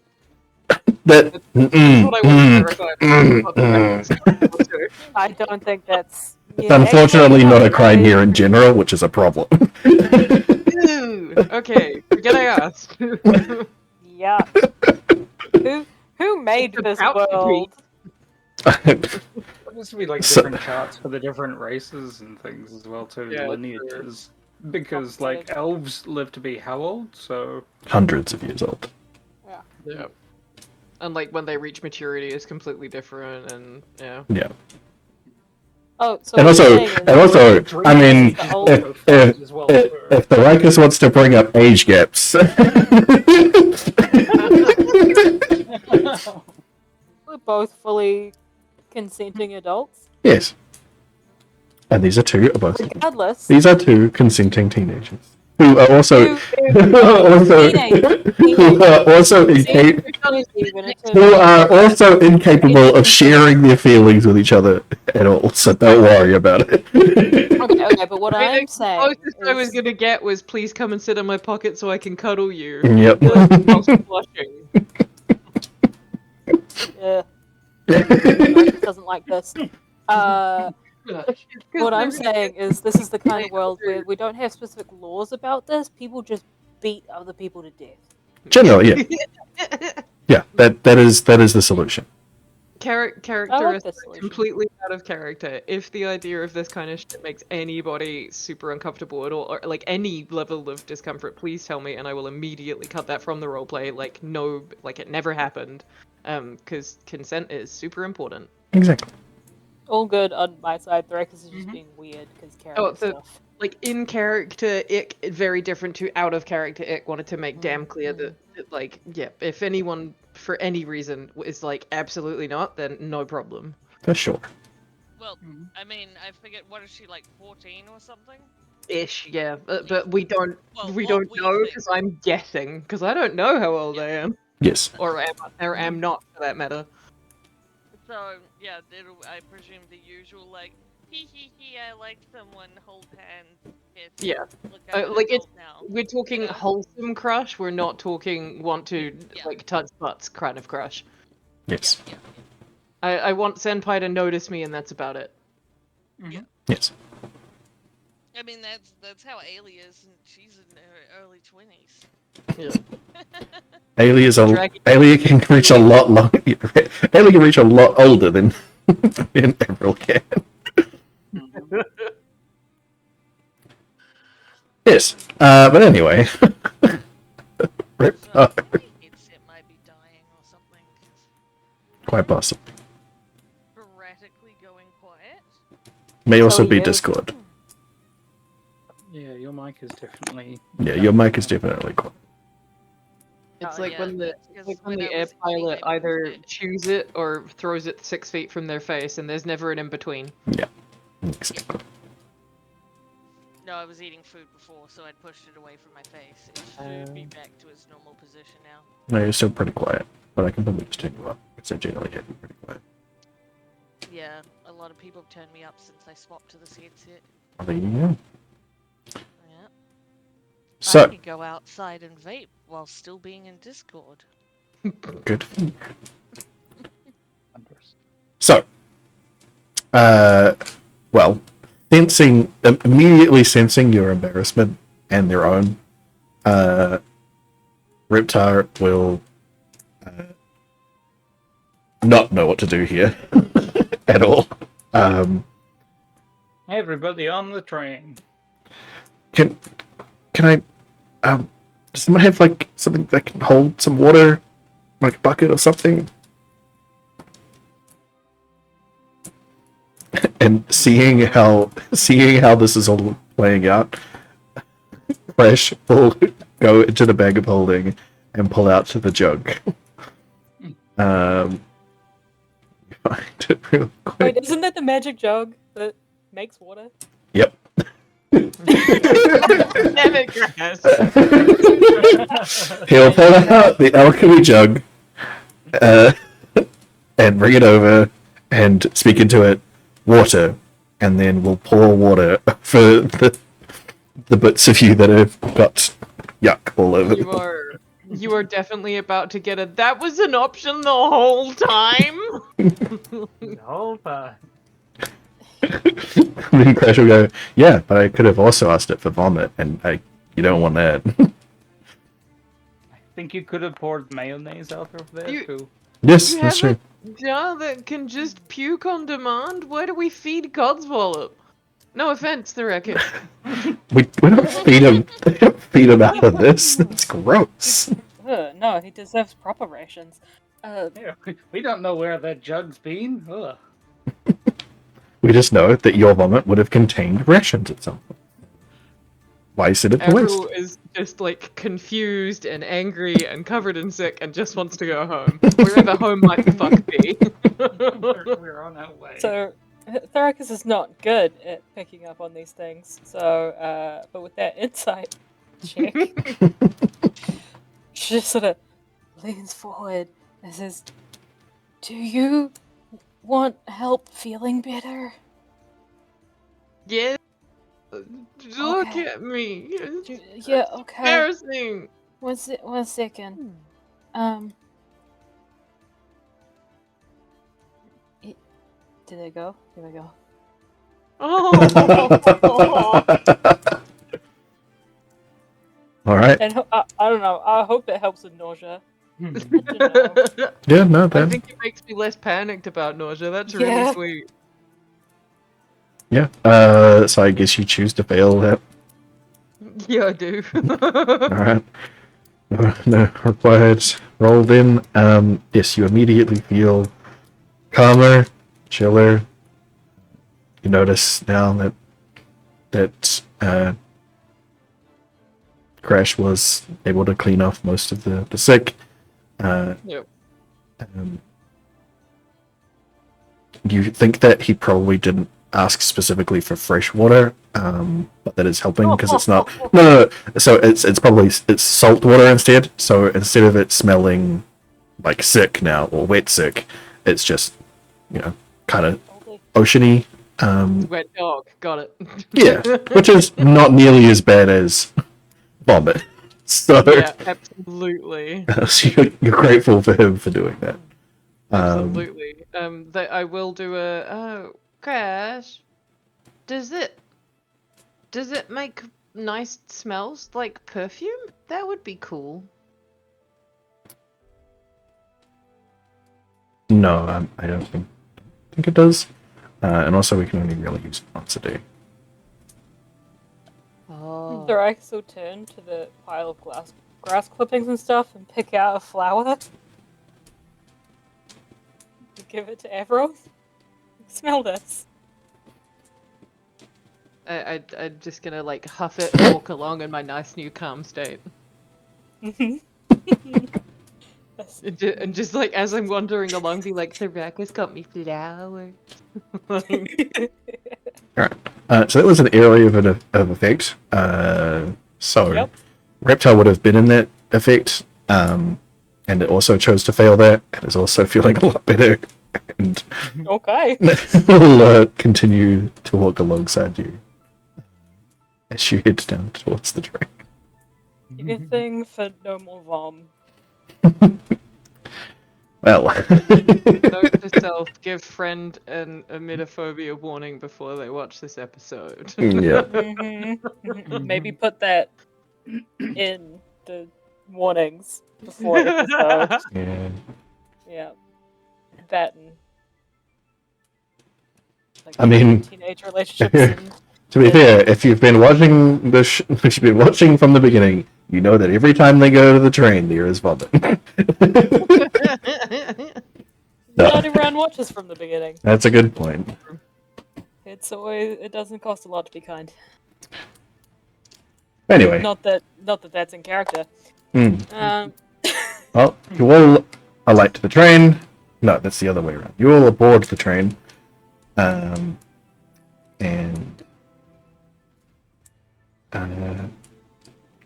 That. That's what I want to clarify. I don't think that's. It's unfortunately not a crime here in general, which is a problem. Ooh, okay, forget I asked. Yeah. Who made It's this about to be. world? There to be like So- different charts for the different races and things as well too, Yeah, lineages. Because like elves live to be how old? So Hundreds of years old. Yeah. And like when they reach maturity is completely different, and yeah. Yeah. Oh, so And what you're also, saying is I mean, the old- if the Lycus wants to bring up age gaps, we're both fully consenting adults. yes. And these are both. Regardless. These are two consenting teenagers who are also who are also incapable of sharing their feelings with each other at all. So don't worry about it. Okay, but what I'm saying Closest I was is, gonna get was please come and sit in my pocket so I can cuddle you. Yep. Whilst blushing. Marcus doesn't like this. What I'm saying is, this is the kind of world where we don't have specific laws about this. People just beat other people to death. Generally, yeah, yeah. That is the solution. Characteristics solution. completely out of character. If the idea of this kind of shit makes anybody super uncomfortable at all, or like any level of discomfort, please tell me, and I will immediately cut that from the roleplay. Like no, like it never happened. Because consent is super important. Exactly. All good on my side. Thrakus is just being weird because character stuff. Like in character, Ick very different to out of character. Ick wanted to make damn clear that like, yeah, if anyone for any reason is like absolutely not, then no problem. For sure. Well, I mean, I forget, what is she, like 14 or something? Ish, yeah, but we don't Well, we what don't we know think. because I'm guessing because I don't know how old I am Yes. or am not for that matter. So, yeah, I presume the usual, like, hee, I like someone, hold hands, kiss. Yeah. Look, I'm an Like it's adult now. we're talking Yeah. wholesome crush. We're not talking want to Yeah. like touch butts kind of crush. Yes. Yeah. I want Senpai to notice me and that's about it. Yes. I mean, that's how Ailey is, and she's in her early 20s. Yeah. Ailey can reach a lot long. Ailey can reach a lot older than Avril can. Yes. But anyway. Rip. So, my headset might be dying or something, 'cause Quite possible. sporadically going quiet. May also be yeah. Discord. yeah, your mic is definitely Yeah, your mic is definitely quiet. It's Oh, like yeah, when the that's 'cause like when when the I air was eating, pilot it was either dead. chews it or throws it 6 feet from their face, and there's never an in between. Exactly. No, I was eating food before, so I'd pushed it away from my face. It should be back to its normal position now. No, you're still pretty quiet, but I can probably just turn you up. Because I generally have you pretty quiet. Yeah, a lot of people have turned me up since I swapped to this headset. There you go. Yeah. I So, can go outside and vape while still being in Discord. good for you. wondrous. So, well, immediately sensing your embarrassment and their own, Reptar will not know what to do here at all. Everybody on the train. Can I, does someone have like something that can hold some water like bucket or something. And seeing how this is all playing out, Fresh will go into the bag of holding and pull out to the jug. Find it real quick. Wait, isn't that the magic jug that makes water? Yep. Damn it, Grass. He'll pull out the alchemy jug and bring it over and speak into it, water, and then we'll pour water for the bits of you that have got yuck all over them. You are definitely about to get a. That was an option the whole time. The whole time. Then Crash will go, yeah, but I could have also asked it for vomit, and you don't want that. I think you could have poured mayonnaise out of there too. Yes, You that's have true. a jar that can just puke on demand. Why do we feed Codswallop? No offense, the record. We don't feed him. They don't feed him out of this. That's gross. No, he deserves proper rations. Yeah, we don't know where that jug's been. Ugh. We just know that your vomit would have contained rations at some point. Why send it to waste? Errol is just like confused and angry and covered in sick and just wants to go home. Wherever home might the fuck be. We're on our way. So, Thoracus is not good at picking up on these things. So, but with that insight check, she just sort of leans forward and says, "Do you want help feeling better?" Yeah. Look Okay. at me. Yeah, okay. Embarrassing. One second. Did I go? Here we go. Oh. All right. And I don't know. I hope it helps with nausea. Yeah, no, I then. think it makes me less panicked about nausea. That's Yeah. really sweet. Yeah. So I guess you choose to fail that. Yeah, I do. All right. No required. Roll then. Yes, you immediately feel calmer, chiller. You notice now that Crash was able to clean off most of the sick. Yep. You think that he probably didn't ask specifically for fresh water, but that is helping because it's not. No. So it's probably salt water instead. So instead of it smelling like sick now or wet sick, it's just kind of oceany. Wet dog. Got it. Yeah, which is not nearly as bad as vomit. So, Yeah, absolutely. so you're grateful for him for doing that. Absolutely. I will do a Crash. Does it make nice smells like perfume? That would be cool. No, I don't think it does. And also, we can only really use it once a day. Oh. Thoracus will turn to the pile of grass clippings and stuff and pick out a flower. Give it to everyone. Smell this. I'm just gonna like huff it and walk along in my nice new calm state. And just like as I'm wandering along, be like, Thoracus got me flowers. Alright. So that was an area of effect. So Yep. Reptile would have been in that effect, and it also chose to fail that, and is also feeling a lot better. And Okay. will continue to walk alongside you as you head down towards the train. Anything for no more vom. Well, Note to self: give friend an emetophobia warning before they watch this episode. yeah. Maybe put that in the warnings before episode. Yeah. Yeah. That and like, I mean- teenage relationships. And, To be fair, if you've been watching if you've been watching from the beginning, you know that every time they go to the train, there is vomit. Not everyone watches from the beginning. That's a good point. It doesn't cost a lot to be kind. Anyway, Not that that's in character. well, you all alight to the train. No, that's the other way around. You all aboard the train. And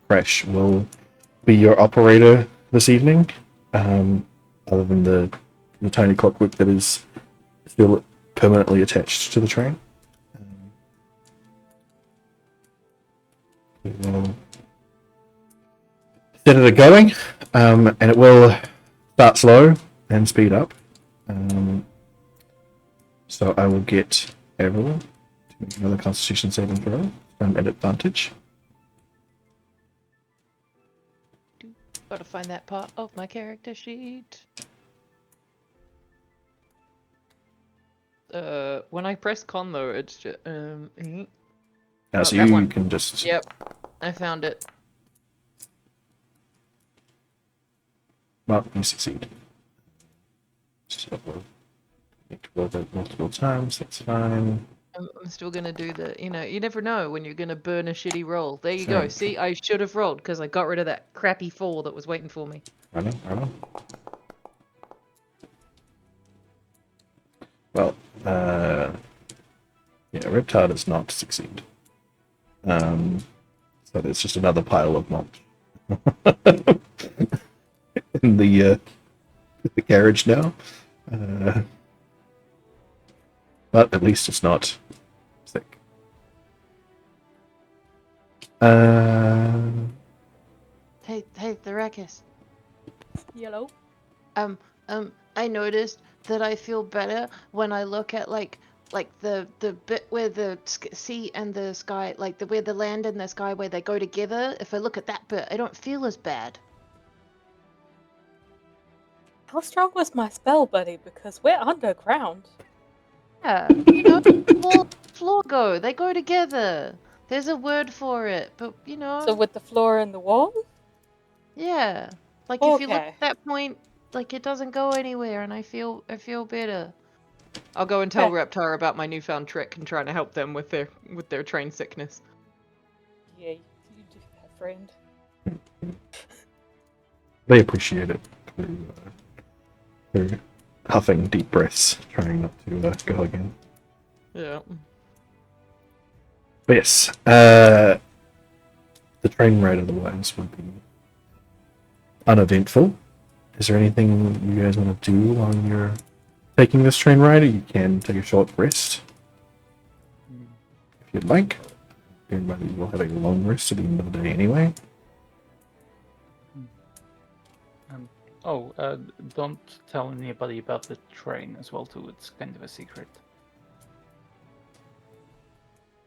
Crash will be your operator this evening. Other than the tiny clockwork that is still permanently attached to the train. We will set it going, and it will start slow and speed up. So I will get everyone to make another Constitution saving throw at advantage. Gotta find that part of my character sheet. When I press con though, it's just So that you one. can just Yep, I found it. well, you succeed. So we'll need to roll that multiple times. That's fine. I'm still gonna do the, you never know when you're gonna burn a shitty roll. There you Sure. go. See, I should have rolled because I got rid of that crappy 4 that was waiting for me. I know. Well, yeah, Reptile does not succeed. So there's just another pile of mulch in the carriage now. But at least it's not sick. Hey, Thrakus. Yellow. I noticed that I feel better when I look at like the bit where the sea and the sky, like where the land and the sky where they go together. If I look at that bit, I don't feel as bad. How strong was my spell, buddy? Because we're underground. Yeah, floor go. They go together. There's a word for it, but So with the floor and the wall? yeah. Like if you look Okay. at that point, like it doesn't go anywhere, and I feel better. I'll go and tell Okay. Reptar about my newfound trick and trying to help them with their train sickness. Yeah, you do that, friend. They appreciate it. They're huffing deep breaths, trying not to go again. Yeah. But yes, the train ride otherwise would be uneventful. Is there anything you guys want to do while you're taking this train ride? You can take a short rest if you'd like. Everybody will have a long rest at the end of the day anyway. Don't tell anybody about the train as well, too. It's kind of a secret.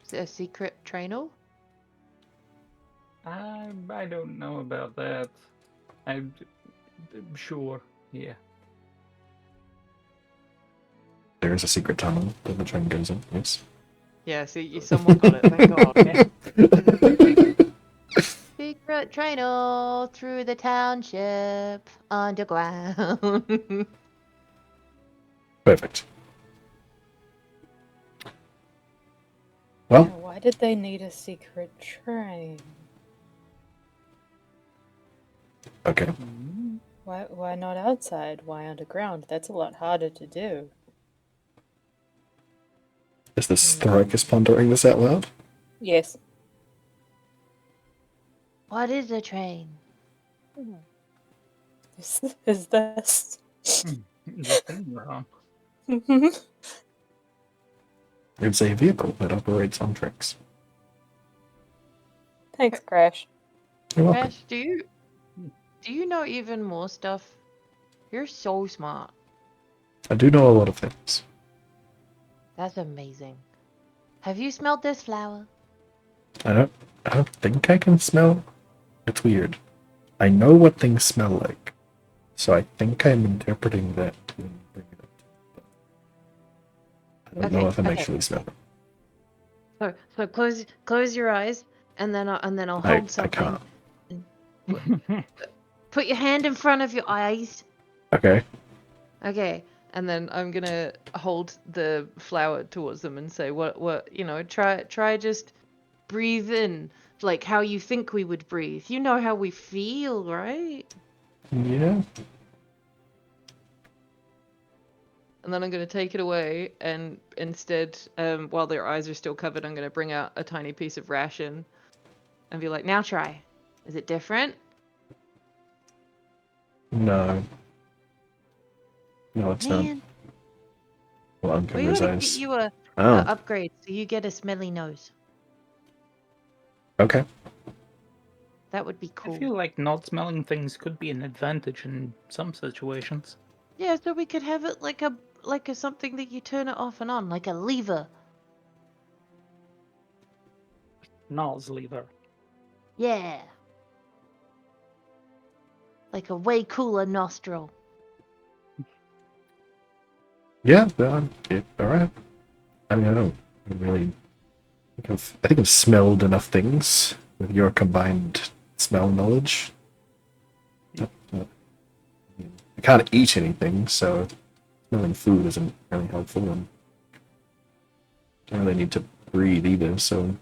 Is it a secret trainal? I don't know about that. I'm sure, yeah. There is a secret tunnel that the train goes in, yes. Yeah, see, someone got it, thank God. Secret trainal through the township underground. Perfect. Well, Now, why did they need a secret train? okay. Why not outside? Why underground? That's a lot harder to do. Is this Thoricus pondering this out loud? Yes. What is a train? Is this? Wrong. It's a vehicle that operates on tracks. Thanks, Crash. You're welcome. Crash, do you know even more stuff? You're so smart. I do know a lot of things. That's amazing. Have you smelled this flower? I don't think I can smell. It's weird. I know what things smell like, so I think I'm interpreting that when you bring it up. I don't know if I'm actually smelling. So close your eyes, and then I'll I hold something. can't. Put your hand in front of your eyes. Okay. Okay, And then I'm gonna hold the flower towards them and say, what, try just breathe in, like how you think we would breathe. You know how we feel, right? Yeah. And then I'm gonna take it away, and instead, while their eyes are still covered, I'm gonna bring out a tiny piece of ration and be like, now try. Is it different? No. No, it's not. Man, Well, uncover we his ought to get eyes. you a Oh, upgrade so you get a smelly nose. okay. That would be I cool. feel like not smelling things could be an advantage in some situations. Yeah, so we could have it like a something that you turn it off and on, like a lever. Nose lever. Yeah. Like a way cooler nostril. Yeah, all right. I mean, I don't really. I think I've smelled enough things with your combined smell knowledge. I can't eat anything, so smelling food isn't really helpful, and don't really need to breathe either, so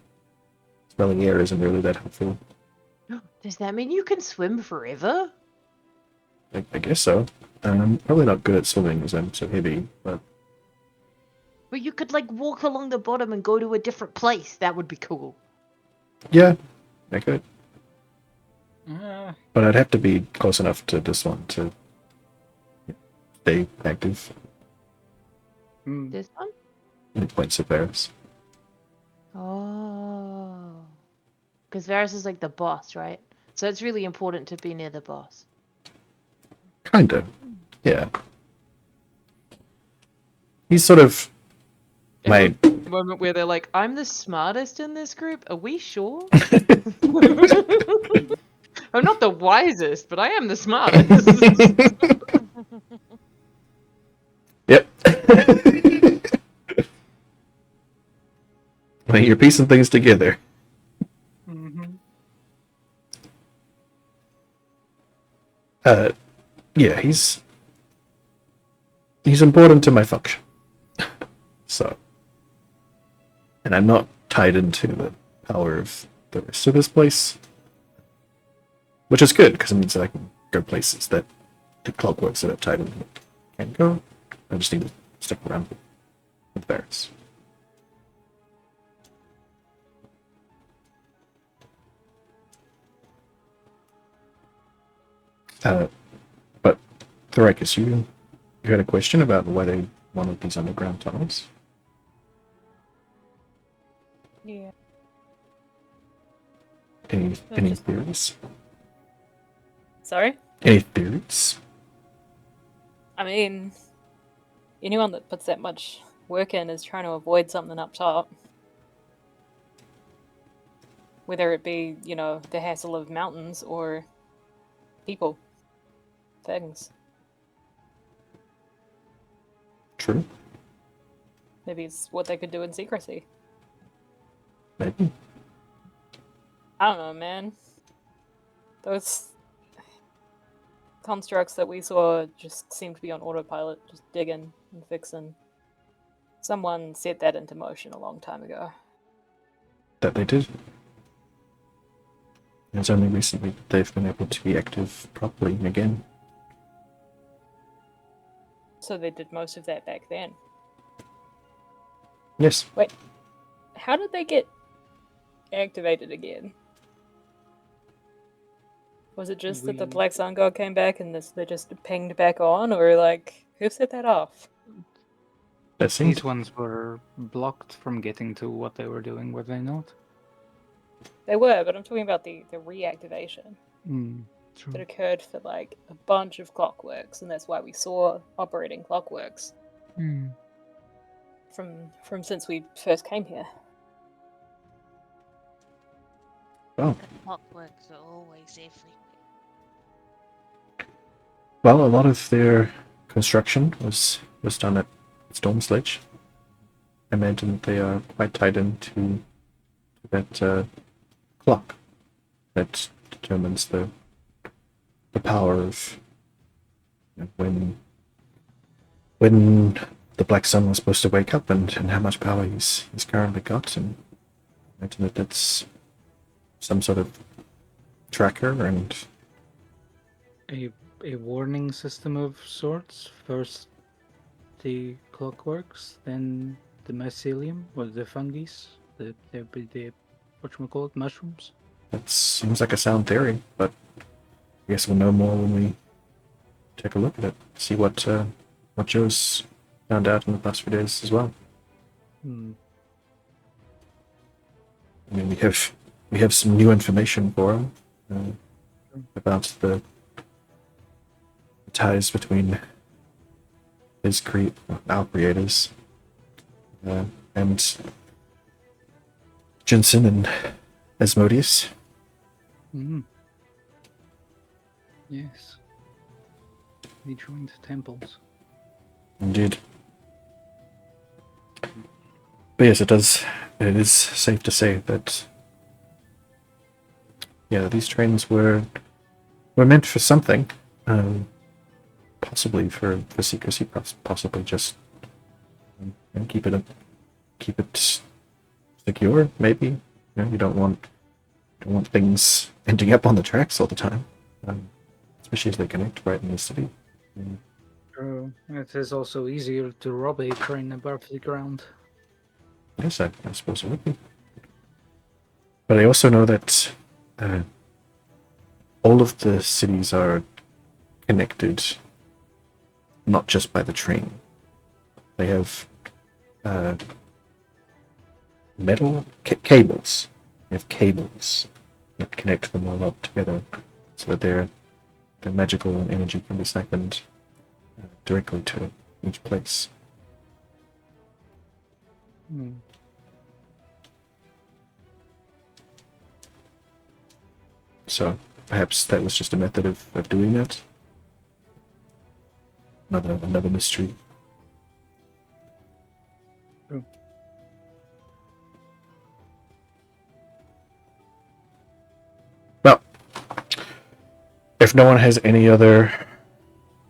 smelling air isn't really that helpful. Does that mean you can swim forever? I guess so. I'm probably not good at swimming because I'm so heavy, but But you could like walk along the bottom and go to a different place. That would be cool. yeah, I could. Uh, But I'd have to be close enough to this one to stay active. hmm. This one? Any points of Varus. Oh. Because Varus is like the boss, right? So it's really important to be near the boss. Kind of. Yeah. He's sort of my. Moment where they're like, I'm the smartest in this group? Are we sure? I'm not the wisest, but I am the smartest. Yep. I mean, you're piecing things together. Mhm. Yeah, he's important to my function. So, and I'm not tied into the power of the rest of this place, which is good because it means that I can go places that the clockworks that are tied in can't go. I just need to stick around with Varus. But Thoricus, you had a question about why they wanted these underground tunnels? Yeah. Any Just- theories? Sorry? Any theories? I mean, anyone that puts that much work in is trying to avoid something up top. Whether it be, the hassle of mountains or people. Things. True. Maybe it's what they could do in secrecy. Maybe. I don't know, man. Those constructs that we saw just seemed to be on autopilot, just digging and fixing. Someone set that into motion a long time ago. That they did. It's only recently that they've been able to be active properly again. So they did most of that back then. Yes. How did they get activated again? Was it just that the We- Black Sun God came back and they just pinged back on, or like who set that off? That seemed These ones were blocked from getting to what they were doing, were they not? They were, but I'm talking about the reactivation True. that occurred for like a bunch of clockworks, and that's why we saw operating clockworks from since we first came here. oh. The clockworks are always everywhere. Well, a lot of their construction was done at Storm Sledge. I imagine that they are quite tied into that clock that determines the power of when when the Black Sun was supposed to wake up and how much power he's currently got, and imagine that that's some sort of tracker and A warning system of sorts. First the clockworks, then the mycelium or the fungus. The whatchamacallit, mushrooms. that seems like a sound theory, but I guess we'll know more when we take a look at it. See what Joe's found out in the past few days as well. Hmm. I mean, we have some new information for him about the ties between our creators and Jensen and Asmodeus. Mm-hmm. Yes. They joined temples. Indeed. But yes, it is safe to say that these trains were meant for something. Possibly for secrecy, possibly just keep it secure. Maybe you don't want things ending up on the tracks all the time, especially as they connect right in the city. True. It is also easier to rob a train above the ground. Yes, I suppose it would be. But I also know that all of the cities are connected, not just by the train. They have metal cables. They have cables that connect them all up together, so that their magical energy can be siphoned directly to each place. Hmm. So perhaps that was just a method of doing that. Another mystery. True. Well, if no one has any other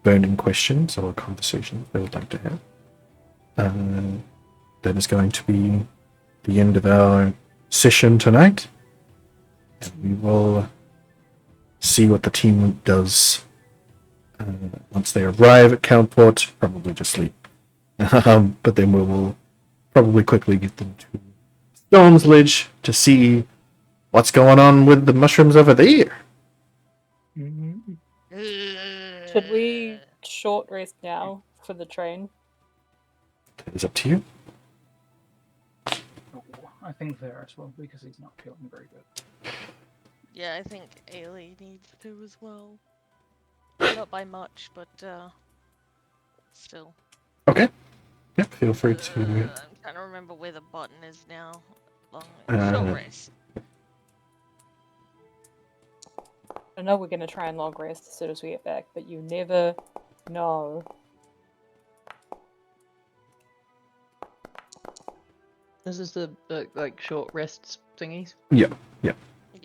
burning questions or conversations they would like to have, that is going to be the end of our session tonight. And we will see what the team does once they arrive at Countport. Probably just sleep. But then we will probably quickly get them to Storm's Ledge to see what's going on with the mushrooms over there. Mm-hmm. Should we short rest now for the train? That is up to you. Oh, I think there as well, because he's not feeling very good. Yeah, I think Ailey needs to as well. Not by much, but still. Okay. Yep, feel free to. I'm trying to remember where the button is now. Uh, Short rest. I know we're gonna try and long rest as soon as we get back, but you never know. This is the like short rests thingies. Yeah. Yeah.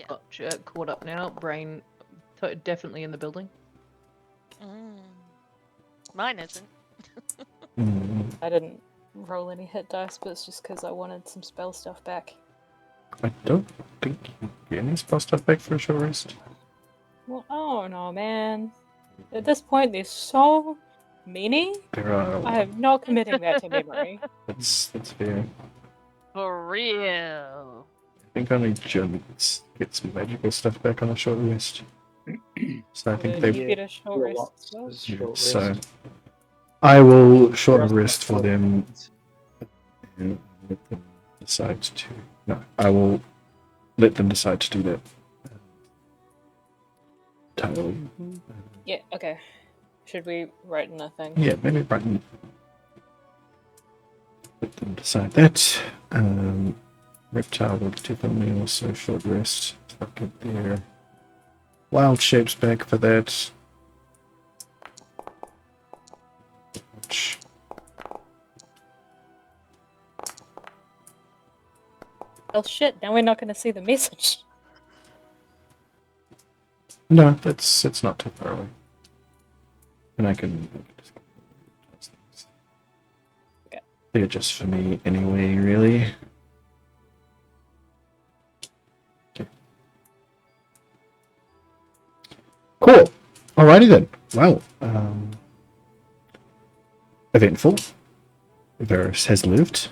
Gotcha. Caught up now. Brain definitely in the building. Mine isn't. I didn't roll any hit dice, but it's just because I wanted some spell stuff back. I don't think you get any spell stuff back for a short rest. Well, I don't know, man. At this point, there's so many. There are. I am not committing that to memory. That's fair. For real. I think only Joe gets some magical stuff back on a short rest. So I think You they. get a short rest as well? So I will shorten rest for them and let them decide to. No, I will let them decide to do that. Totally. Yeah, okay. Should we write in a thing? Yeah, maybe Brighton. Let them decide that. Reptile will definitely also short rest. I'll get their wild shapes back for that. Oh shit, now we're not gonna see the message. No, it's not too far away. And I can just They're just for me anyway, really. Okay. Cool. Alrighty then. Well, eventful. Varus has lived.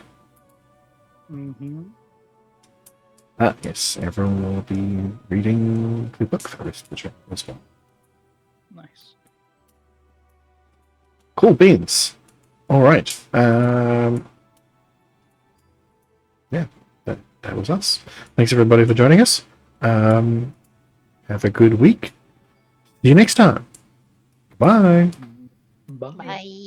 Mm-hmm. Yes, everyone will be reading the book for the rest of the trip as well. Nice. Cool beans. All right. Yeah, that was us. Thanks everybody for joining us. Have a good week. See you next time. Bye. Bye. Bye.